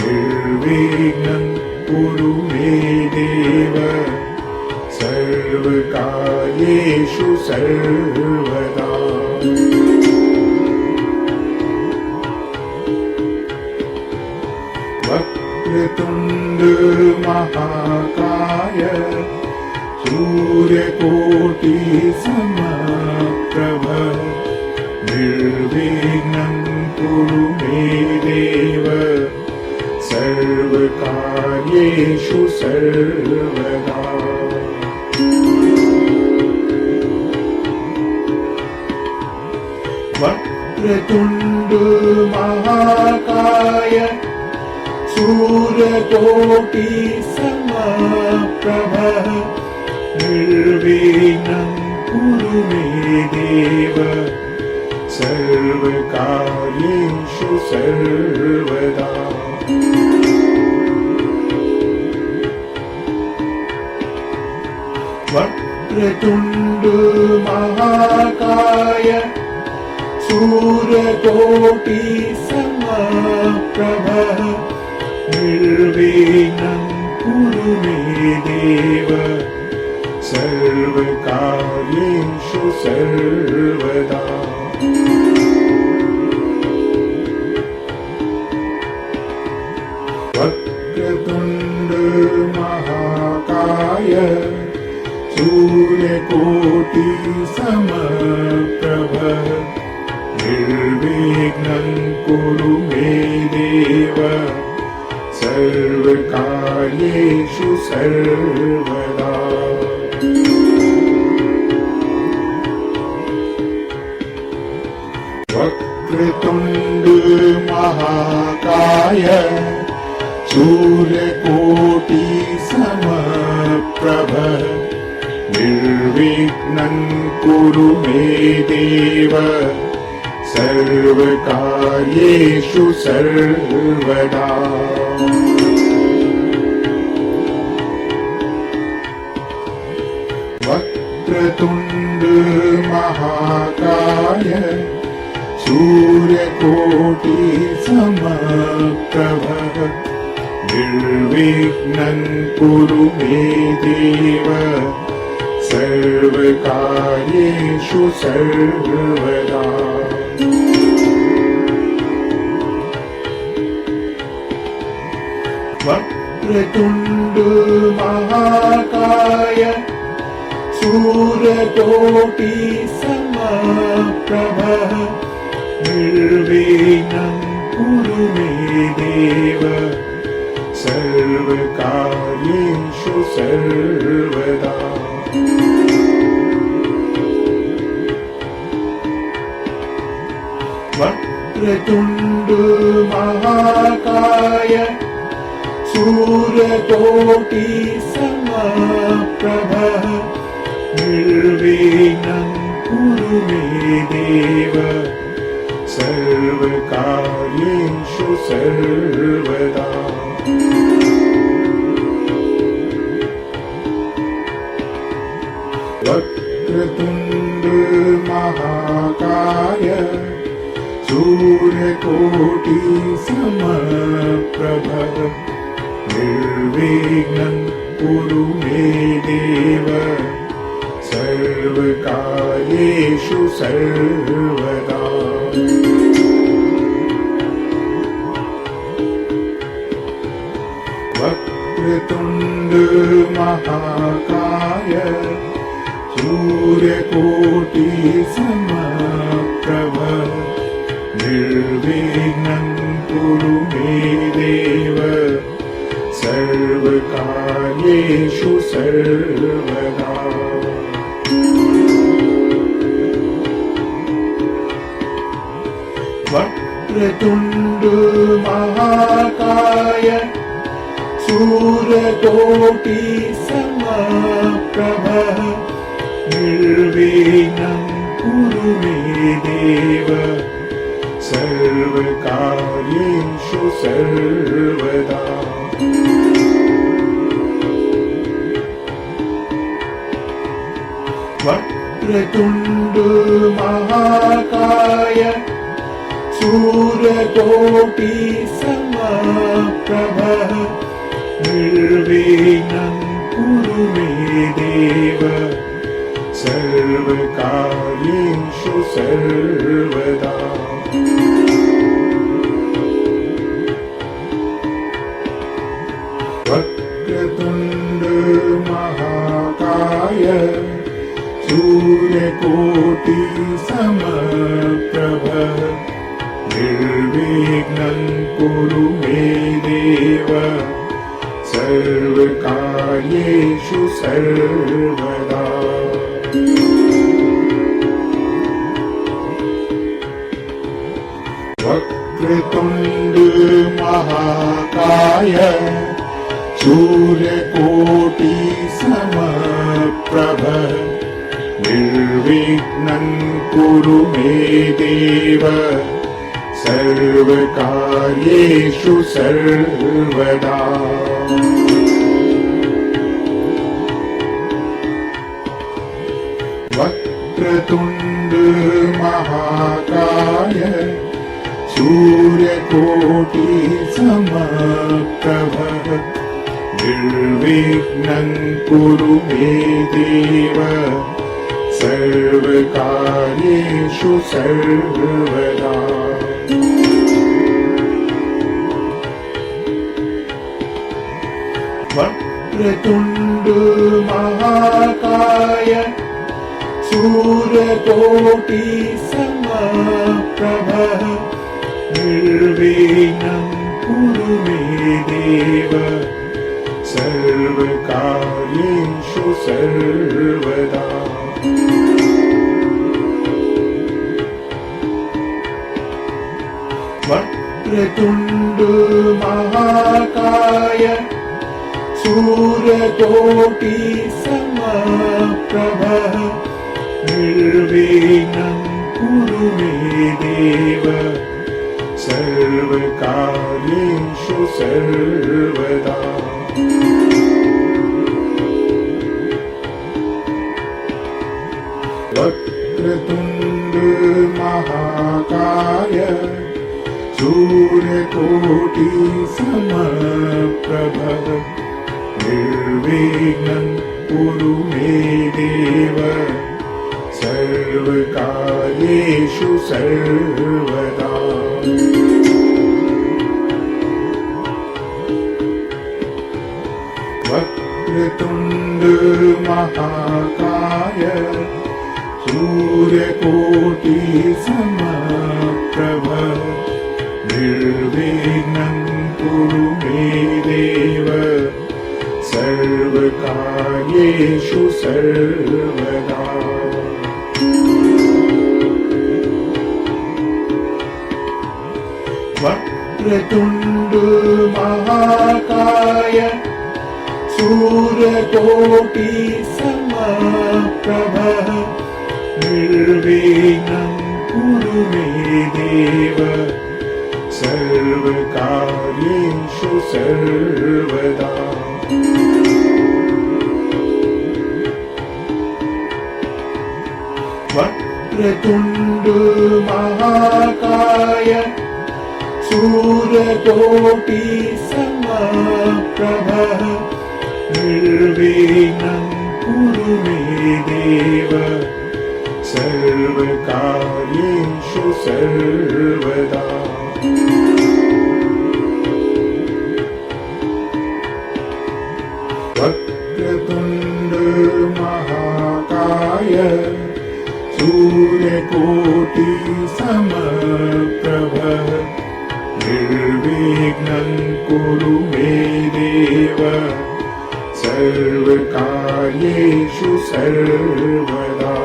निर्विघ्नं कुरु मे देव सर्वकार्येषु सर्वदा। वक्रतुण्ड महाकाय सूर्यकोटि समप्रभ निर्विघ्नं कुरु मे देव सर्वकार्येषु सर्वदा। वक्रतुण्ड महाकाय सूर्यकोटि समप्रभ निर्विघ्नं कुरु मे देव सर्वकार्येषु सर्वदा। वक्रतुण्ड महाकाय सूर्यकोटि समप्रभ निर्विघ्नं कुरु मे देव सर्वकार्येषु सर्वदा। वक्रतुण्ड महाकाय सूर्यकोटि समप्रभ निर्विघ्नं कुरु मे देव सर्वकार्येषु सर्वदा। वक्रतुण्ड महाकाय सूर्यकोटि समप्रभ निर्विघ्नं कुरु मे देव सर्वकार्येषु सर्वदा। वक्रतुण्ड महाकाय सूर्यकोटि समप्रभ निर्विघ्नं कुरु मे देव सर्वकार्येषु सर्वदा। वक्रतुण्ड महाकाय सूर्यकोटि समप्रभ निर्विघ्नं कुरु मे देव सर्वकार्येषु सर्वदा। वक्रतुण्ड महाकाय सूर्यकोटि समप्रभ निर्विघ्नं कुरु मे देव सर्वकार्येषु सर्वदा। वक्रतुण्ड महाकाय सूर्यकोटि समप्रभ निर्विघ्नं कुरु मे देव सर्वकार्येषु सर्वदा। वक्रतुण्ड महाकाय सूर्यकोटि समप्रभ निर्विघ्नं कुरु मे देव सर्वकार्येषु सर्वदा। वक्रतुण्ड महाकाय सूर्यकोटि समप्रभ निर्विघ्नं कुरु मे देव सर्वकार्येषु सर्वदा। वक्रतुण्ड महाकाय सूर्यकोटि समप्रभ निर्विघ्नं कुरु मे देव सर्वकार्येषु सर्वदा। वक्रतुण्ड महाकाय सूर्यकोटि समप्रभ निर्विघ्नं कुरु मे देव सर्वकार्येषु सर्वदा। वक्रतुण्ड महाकाय सूर्यकोटि समप्रभ निर्विघ्नं कुरु मे देव सर्वकार्येषु सर्वदा। वक्रतुण्ड महाकाय सूर्यकोटि समप्रभ निर्विघ्नं कुरु मे देव सर्वकार्येषु सर्वदा। वक्रतुण्ड महाकाय सूर्यकोटि समप्रभ निर्विघ्नं कुरु मे देव सर्वकार्येषु सर्वदा। वक्रतुण्ड महाकाय सूर्यकोटि समप्रभ निर्विघ्नं कुरु मे देव सर्वकार्येषु सर्वदा। वक्रतुण्ड महाकाय सूर्यकोटि समप्रभ निर्विघ्नं कुरु मे देव सर्वकार्येषु सर्वदा। वक्रतुण्ड महाकाय सूर्यकोटि समप्रभ निर्विघ्नं कुरु मे देव सर्वकार्येषु सर्वदा। वक्रतुण्ड महाकाय सूर्यकोटि समप्रभ निर्विघ्नं कुरु मे देव सर्वकार्येषु सर्वदा। वक्रतुण्ड महाकाय सूर्यकोटि समप्रभ निर्विघ्नं कुरु मे देव सर्वकार्येषु सर्वदा। वक्रतुण्ड महाकाय सूर्यकोटि समप्रभ निर्विघ्नं कुरु मे देव सर्वकार्येषु सर्वदा।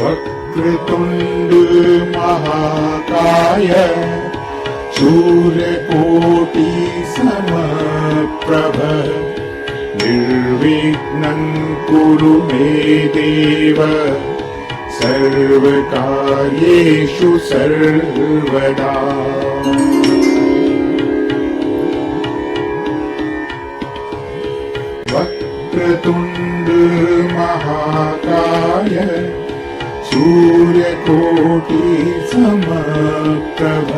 वक्रतुण्ड महाकाय सूर्यकोटि समप्रभ निर्विघ्नं कुरु मे देव सर्वकार्येषु सर्वदा। वक्रतुण्ड महाकाय सूर्यकोटि समप्रभ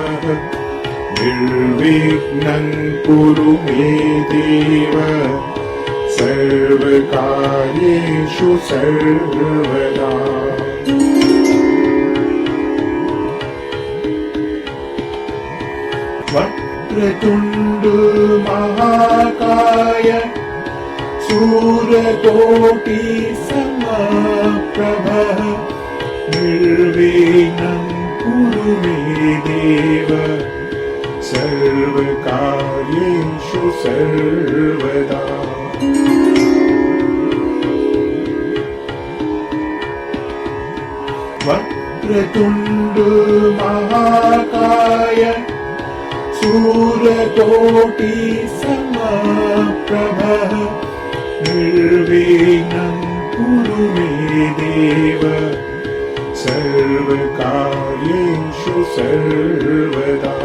निर्विघ्नं कुरु मे देव सर्वकार्येषु सर्वदा। वक्रतुण्ड महाकाय सूर्यकोटि समप्रभ निर्विघ्नं कुरु मे देव सर्वकार्येषु सर्वदा। वक्रतुण्ड महाकाय सूर्यकोटि समप्रभ निर्विघ्नं कुरु मे देव सर्वकार्येषु सर्वदा।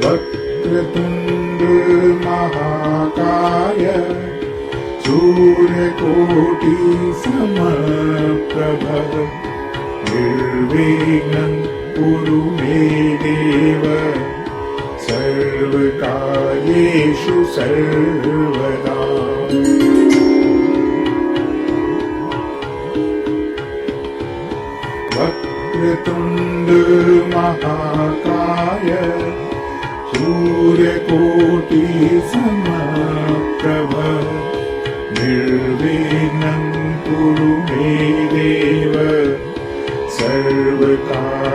वक्रतुण्ड महाकाय सूर्यकोटि समप्रभ निर्विघ्नं कुरु मे देव सर्वकार्येषु सर्वदा। वक्रतुण्ड महाकाय सूर्यकोटि समप्रभ निर्विघ्नं कुरु मे देव सर्वकार्येषु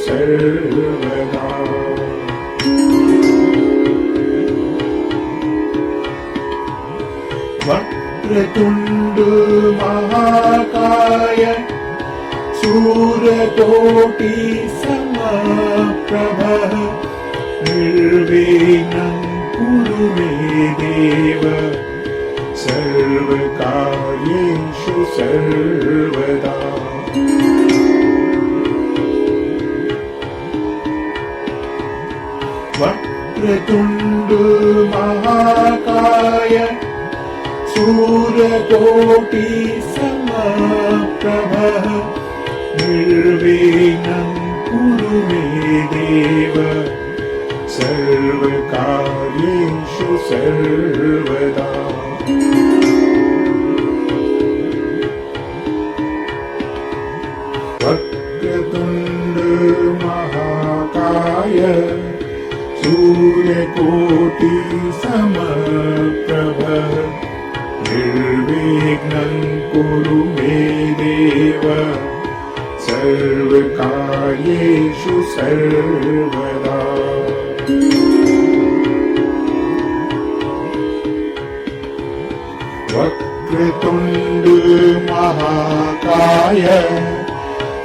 सर्वदा। वक्रतुण्ड महाकाय सूर्यकोटि समप्रभ निर्विघ्नं कुरु मे देव सर्वकार्येषु सर्वदा। वक्रतुण्ड महाकाय सूर्यकोटि समप्रभ निर्विघ्नं कुरु मे देव सर्वकार्येषु सर्वदा। वक्रतुण्ड महाकाय सूर्यकोटि समप्रभ निर्विघ्नं कुरु मे देव सर्वकार्येषु सर्वदा। वक्रतुण्ड महाकाय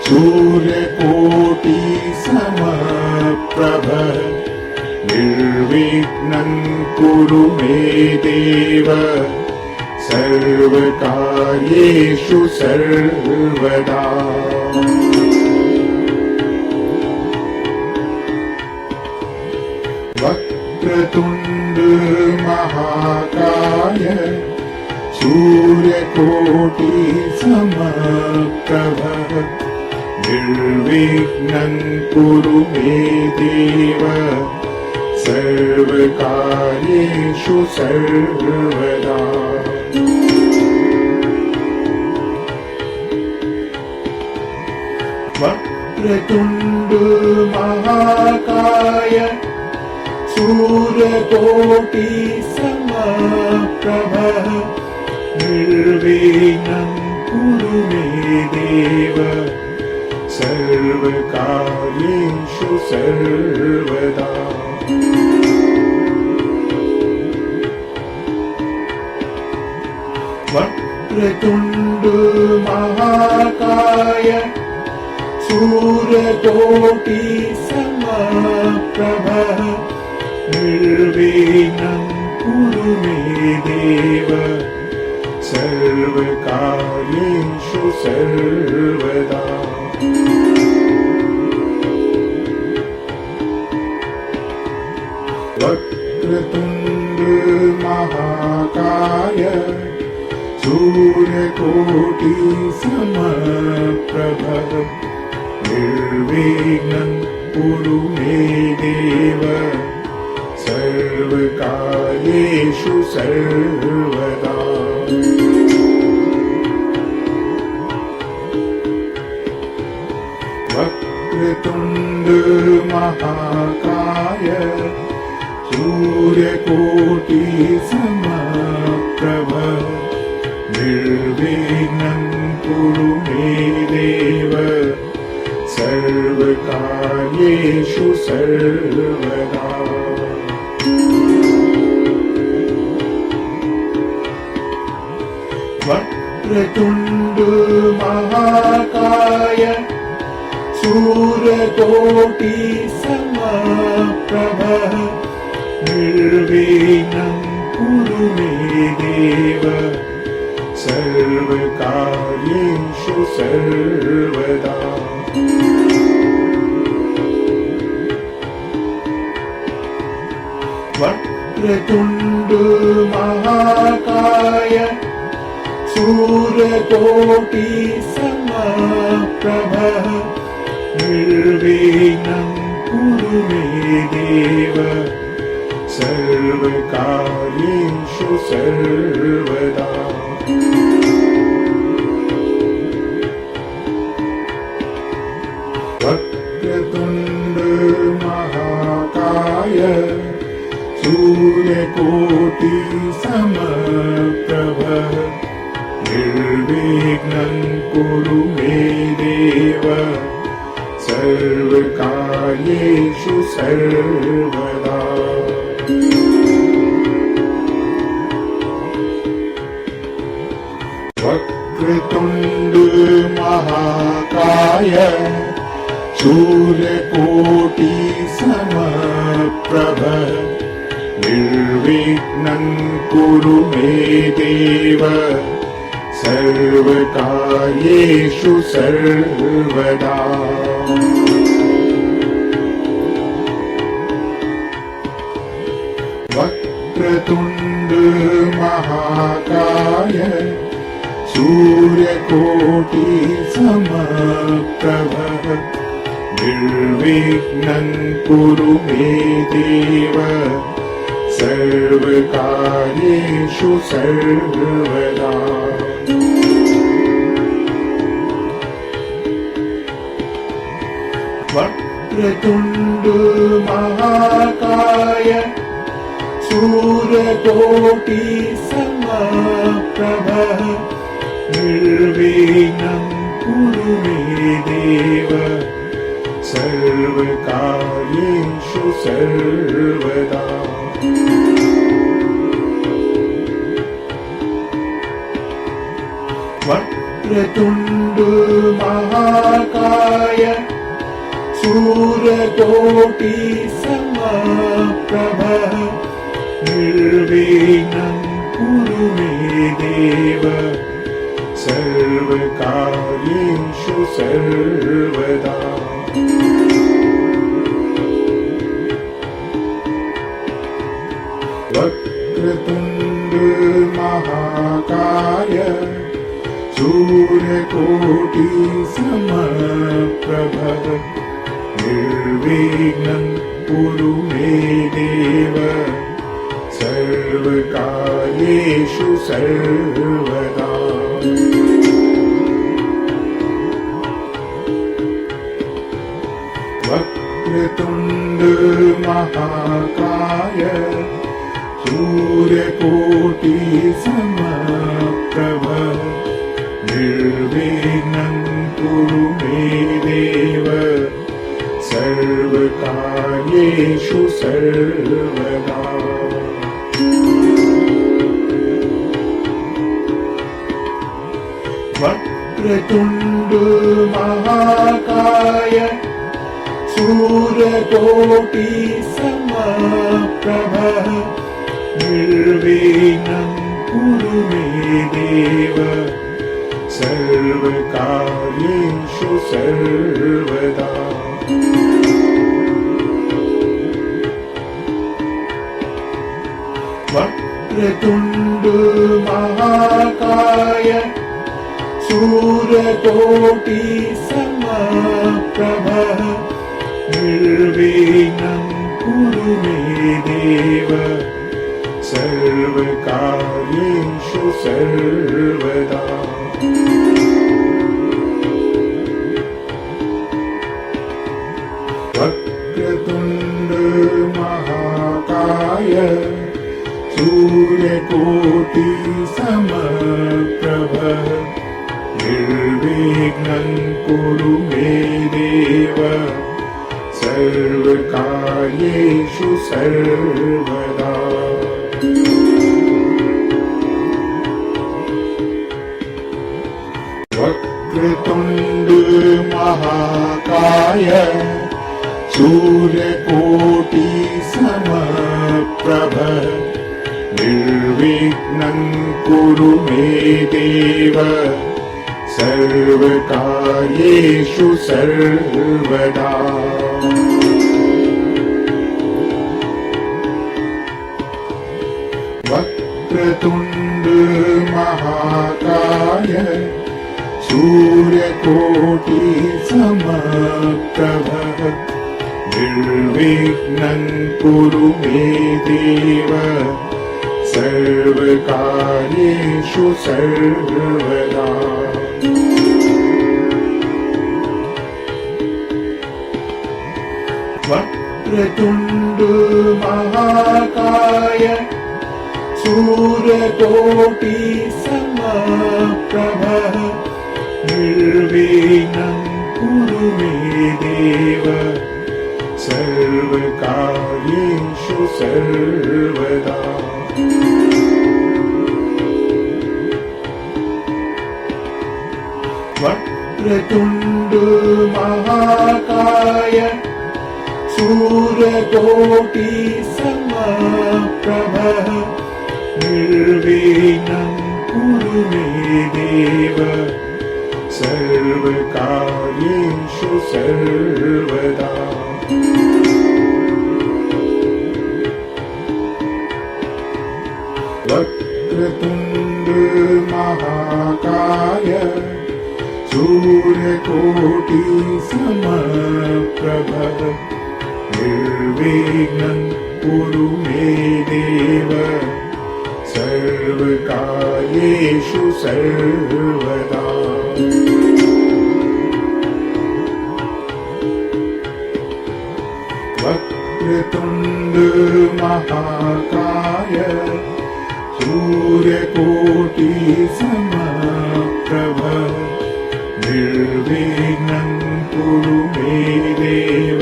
सूर्यकोटि समप्रभ निर्विघ्नं कुरु मे देव सर्वकार्येषु सर्वदा। वक्रतुण्ड महाकाय सूर्यकोटि समप्रभ निर्विघ्नं कुरु मे देव सर्वकार्येषु सर्वदा। वक्रतुण्ड महाकाय सूर्यकोटि समप्रभ निर्विघ्नं कुरु मे देव सर्वकार्येषु सर्वदा। वक्रतुण्ड महाकाय सूर्यकोटि समप्रभ निर्विघ्नं कुरु मे देव सर्वकार्येषु सर्वदा। वक्रतुण्ड महाकाय सूर्यकोटि समप्रभ निर्विघ्नं कुरु मे देव सर्वकार्येषु सर्वदा। वक्रतुण्ड महाकाय सूर्यकोटि समप्रभ निर्विघ्नं कुरु मे देव सर्वकार्येषु सर्वदा। वक्रतुण्ड महाकाय सूर्यकोटि समप्रभ निर्विघ्नं कुरु मे देव सर्वकार्येषु सर्वदा। वक्रतुण्ड महाकाय सूर्यकोटि समप्रभ निर्विघ्नं कुरु मे देव सर्वकार्येषु सर्वदा। वक्रतुण्ड महाकाय सूर्यकोटि समप्रभ निर्विघ्नं कुरु मे देव सर्वकार्येषु सर्वदा। वक्रतुण्ड महाकाय सूर्यकोटि समप्रभ निर्विघ्नं कुरु मे देव सर्वकार्येषु सर्वदा। वक्रतुण्ड महाकाय सूर्यकोटि समप्रभ निर्विघ्नं कुरु मे देव सर्वकार्येषु सर्वदा। वक्रतुण्ड महाकाय सूर्यकोटि समप्रभ निर्विघ्नं कुरु मे देव सर्वकार्येषु सर्वदा। वक्रतुण्ड महाकाय सूर्यकोटि समप्रभ निर्विघ्नं कुरु मे देव सर्वकार्येषु सर्वदा। वक्रतुण्ड महाकाय सूर्यकोटि समप्रभ निर्विघ्नं कुरु मे देव सर्वकार्येषु सर्वदा। वक्रतुण्ड महाकाय सूर्यकोटि समप्रभ निर्विघ्नं कुरु मे देव सर्वकार्येषु सर्वदा। वक्रतुण्ड महाकाय सूर्यकोटि समप्रभ निर्विघ्नं कुरु मे देव सर्वकार्येषु सर्वदा। वक्रतुण्ड महाकाय सूर्यकोटि समप्रभ निर्विघ्नं कुरु मे देव सर्वकार्येषु सर्वदा। वक्रतुण्ड महाकाय सूर्यकोटि समप्रभ निर्विघ्नं कुरु मे देव सर्वकार्येषु सर्वदा। वक्रतुण्ड महाकाय सूर्यकोटि समप्रभ निर्विघ्नं कुरु मे देव सर्वकार्येषु सर्वदा। वक्रतुण्ड महाकाय सूर्यकोटि समप्रभ निर्विघ्नं कुरु मे देव सर्वकार्येषु सर्वदा। वक्रतुण्ड महाकाय सूर्यकोटि समप्रभ निर्विघ्नं कुरु मे देव सर्वकार्येषु सर्वदा। वक्रतुण्ड महाकाय सूर्यकोटि समप्रभ निर्विघ्नं कुरु मे देव सर्वकार्येषु सर्वदा। वक्रतुण्ड महाकाय सूर्यकोटि समप्रभ निर्विघ्नं कुरु मे देव सर्वकार्येषु सर्वदा। वक्रतुण्ड महाकाय सूर्यकोटि समप्रभ निर्विघ्नं कुरु मे देव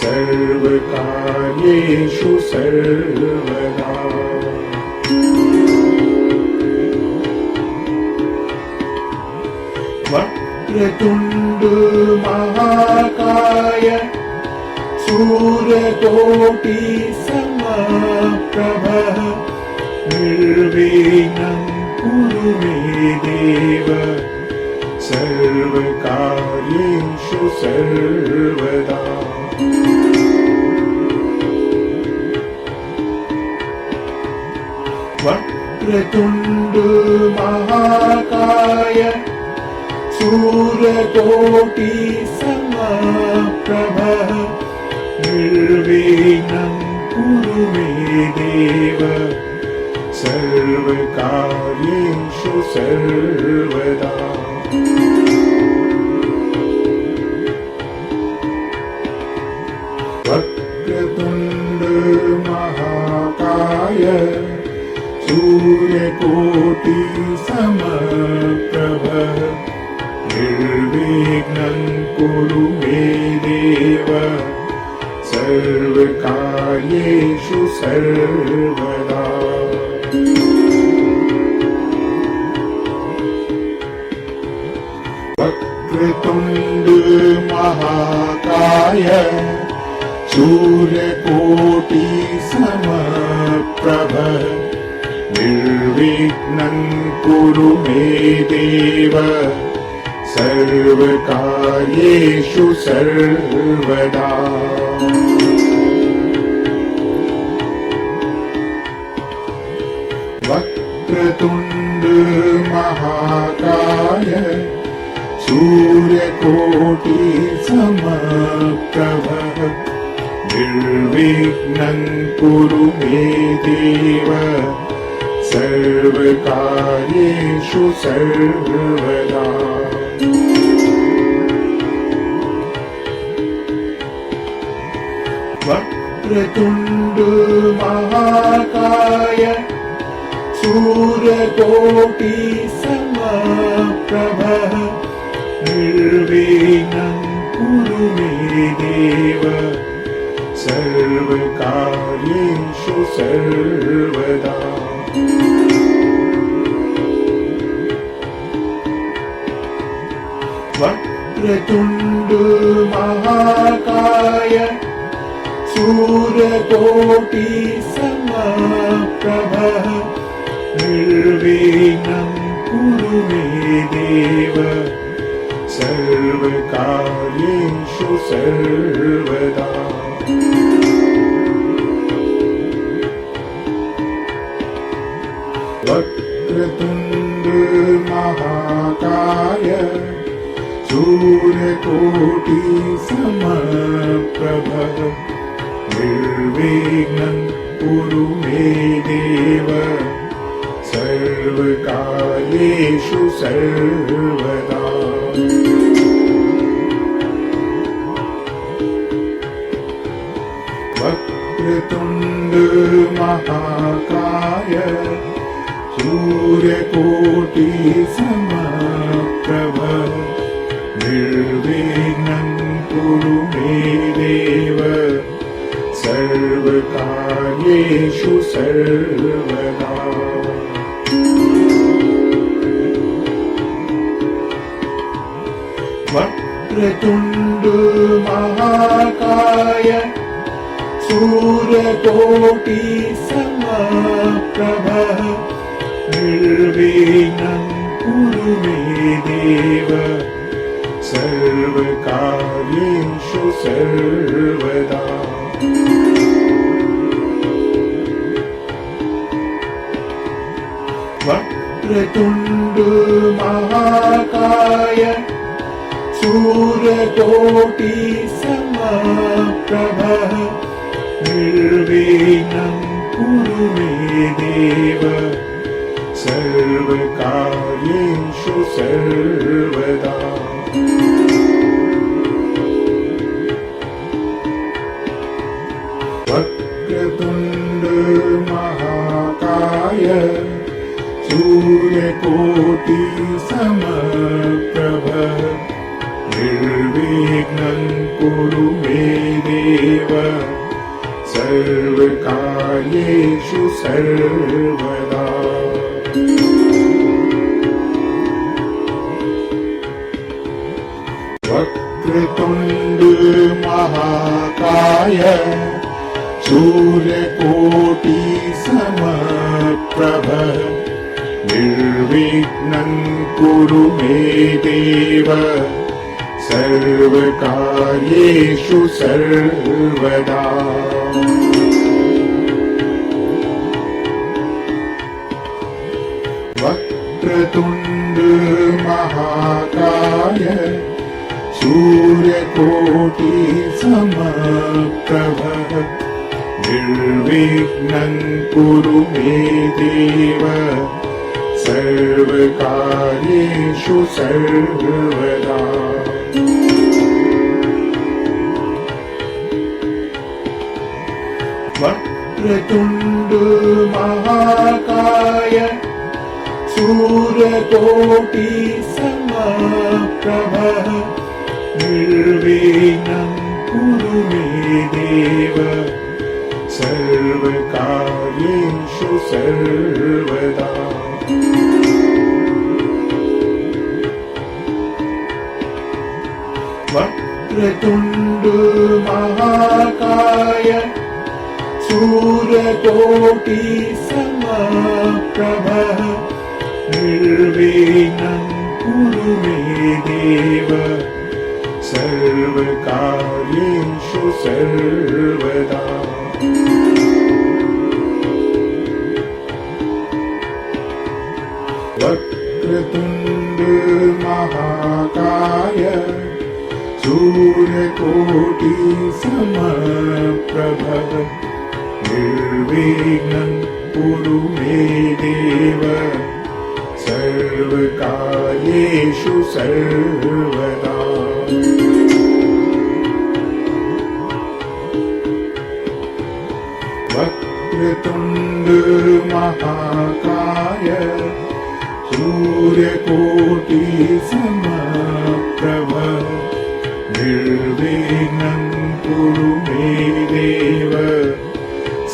सर्वकार्येषु सर्वदा। वक्रतुण्ड महाकाय सूर्यकोटि समप्रभ निर्विघ्नं कुरु मे देव सर्वकार्येषु सर्वदा। वक्रतुण्ड महाकाय सूर्यकोटि समप्रभ निर्विघ्नं कुरु मे देव सर्वकार्येषु सर्वदा। वक्रतुण्ड महाकाय सूर्यकोटि समप्रभ निर्विघ्नं कुरु मे देव सर्वकार्येषु सर्वदा। वक्रतुण्ड महाकाय सूर्यकोटि समप्रभ निर्विघ्नं कुरु मे देव सर्वकार्येषु सर्वदा। वक्रतुण्ड महाकाय सूर्यकोटि समप्रभ निर्विघ्नं कुरु मे देव सर्वकार्येषु सर्वदा। वक्रतुण्ड महाकाय सूर्यकोटि समप्रभ निर्विघ्नं कुरु मे देव सर्वकार्येषु सर्वदा। वक्रतुण्ड महाकाय सूर्यकोटि समप्रभ निर्विघ्नं कुरु मे देव सर्वकार्येषु सर्वदा। वक्रतुण्ड महाकाय सूर्यकोटि समप्रभ निर्विघ्नं कुरु मे देव सर्वकार्येषु सर्वदा। वक्रतुण्ड महाकाय सूर्यकोटि समप्रभ निर्विघ्नं कुरु मे देव सर्वकार्येषु सर्वदा। वक्रतुण्ड महाकाय सूर्यकोटि समप्रभ निर्विघ्नं कुरु मे देव सर्वकार्येषु सर्वदा। वक्रतुण्ड महाकाय सूर्यकोटि समप्रभ निर्विघ्नं कुरु मे देव सर्वकार्येषु सर्वदा। वक्रतुण्ड महाकाय सूर्यकोटि समप्रभ निर्विघ्नं कुरु मे देव सर्वकार्येषु सर्वदा। वक्रतुण्ड महाकाय सूर्यकोटि समप्रभ निर्विघ्नं कुरु मे देव सर्वकार्येषु सर्वदा। वक्रतुण्ड महाकाय सूर्यकोटि समप्रभ निर्विघ्नं कुरु मे देव सर्वकार्येषु सर्वदा। वक्रतुण्ड महाकाय सूर्यकोटि समप्रभ निर्विघ्नं कुरु मे देव सर्वकार्येषु सर्वदा। वक्रतुण्ड महाकाय सूर्यकोटि समप्रभ निर्विघ्नं कुरु मे देव सर्वकार्येषु सर्वदा। वक्रतुण्ड महाकाय सूर्यकोटि समप्रभ निर्विघ्नं कुरु मे देव सर्वकार्येषु सर्वदा। वक्रतुण्ड महाकाय सूर्यकोटि समप्रभ निर्विघ्नं कुरु मे देव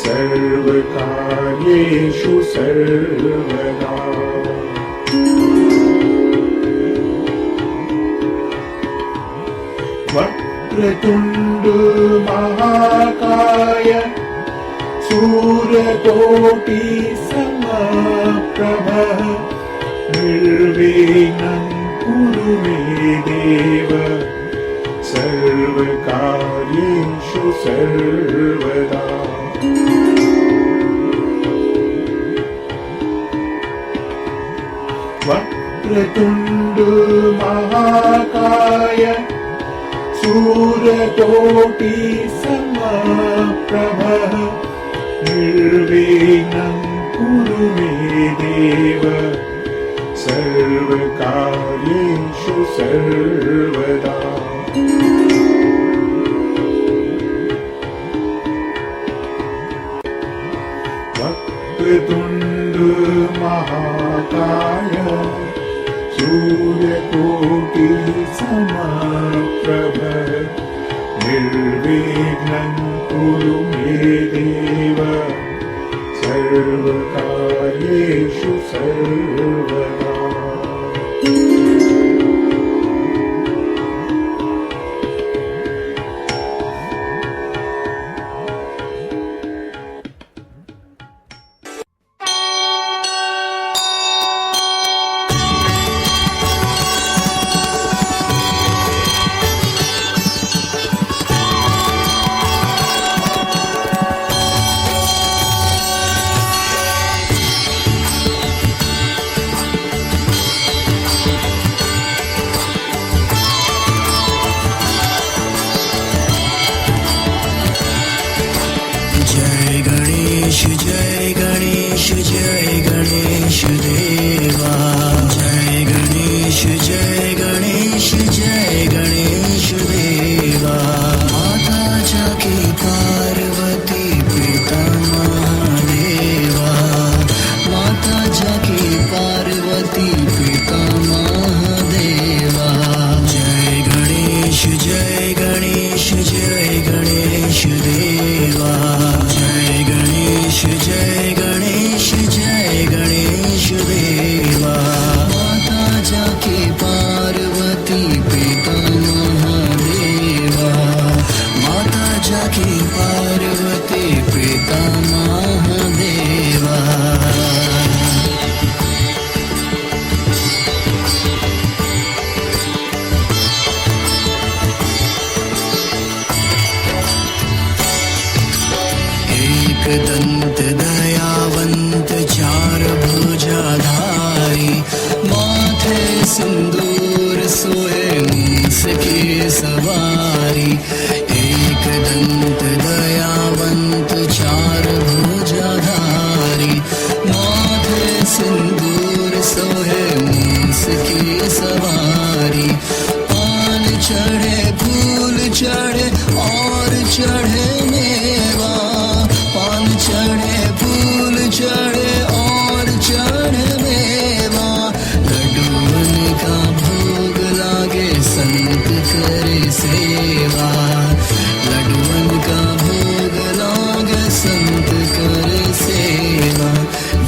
सर्वकार्येषु सर्वदा। वक्रतुण्ड महाकाय सूर्यकोटि समप्रभ निर्विघ्नं कुरु मे देव सर्वकार्येषु सर्वदा। वक्रतुण्ड महाकाय सूर्यकोटि समप्रभ निर्विघ्नं कुरु मे देव सर्वकार्येषु सर्वदा। वक्रतुण्ड महाकाय सूर्यकोटि समप्रभ निर्विघ्नं कुरु मे देव सर्वकार्येषु सर्वदा। दंत दयावंत चार भुजाधारी माथे सिंदूर सोए मूस की सवारी। एक दंत दयावंत चार भुजाधारी माथे सिंदूर सोए मूस की सवारी। पान चढ़े फूल चढ़े और चढ़े मेवा, पान चढ़े फूल चढ़े और चढ़े मेवा। लड्डून का भोग लागे संत करे सेवा, लड्डून का भोग लागे संत करे सेवा।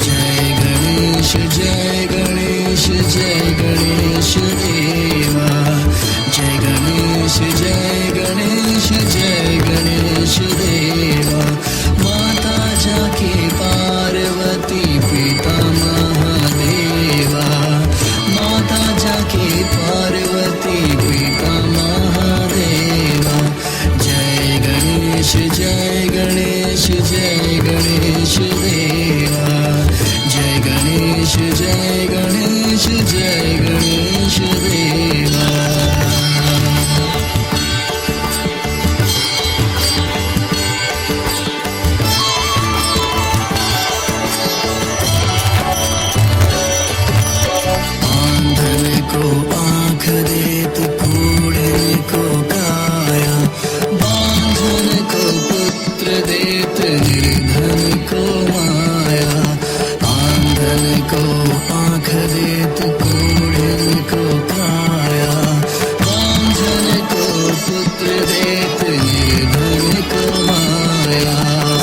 जय गणेश जय गणेश जय गणेश देवा, जय गणेश जय गणेश जय गणेश देवा। माता जाके पार्वती पिता महादेवा, माता जाके पार्वती पिता महादेवा। जय गणेश जय गणेश जय गणेश देवा, जय गणेश जय गणेश जय गणेश देवा। आँख देत कूड़े को काया, बांधन को पुत्र देत निर्धन को माया। आंधन को आँख देत कूड़े को काया, बांधन को पुत्र देत निर्धन को माया।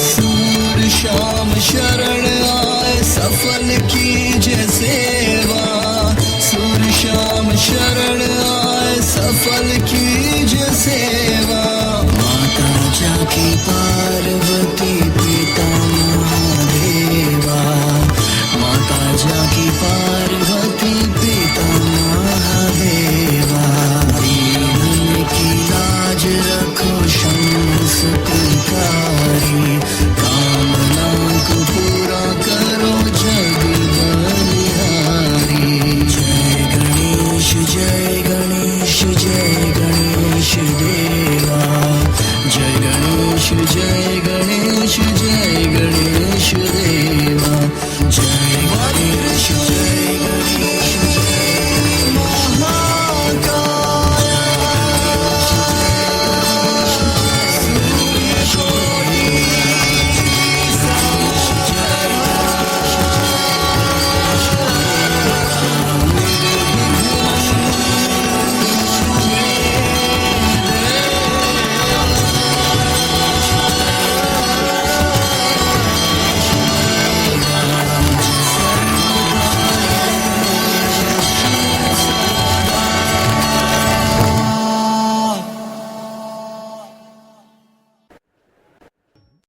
सूर शाम शरण आए सफल की जैसे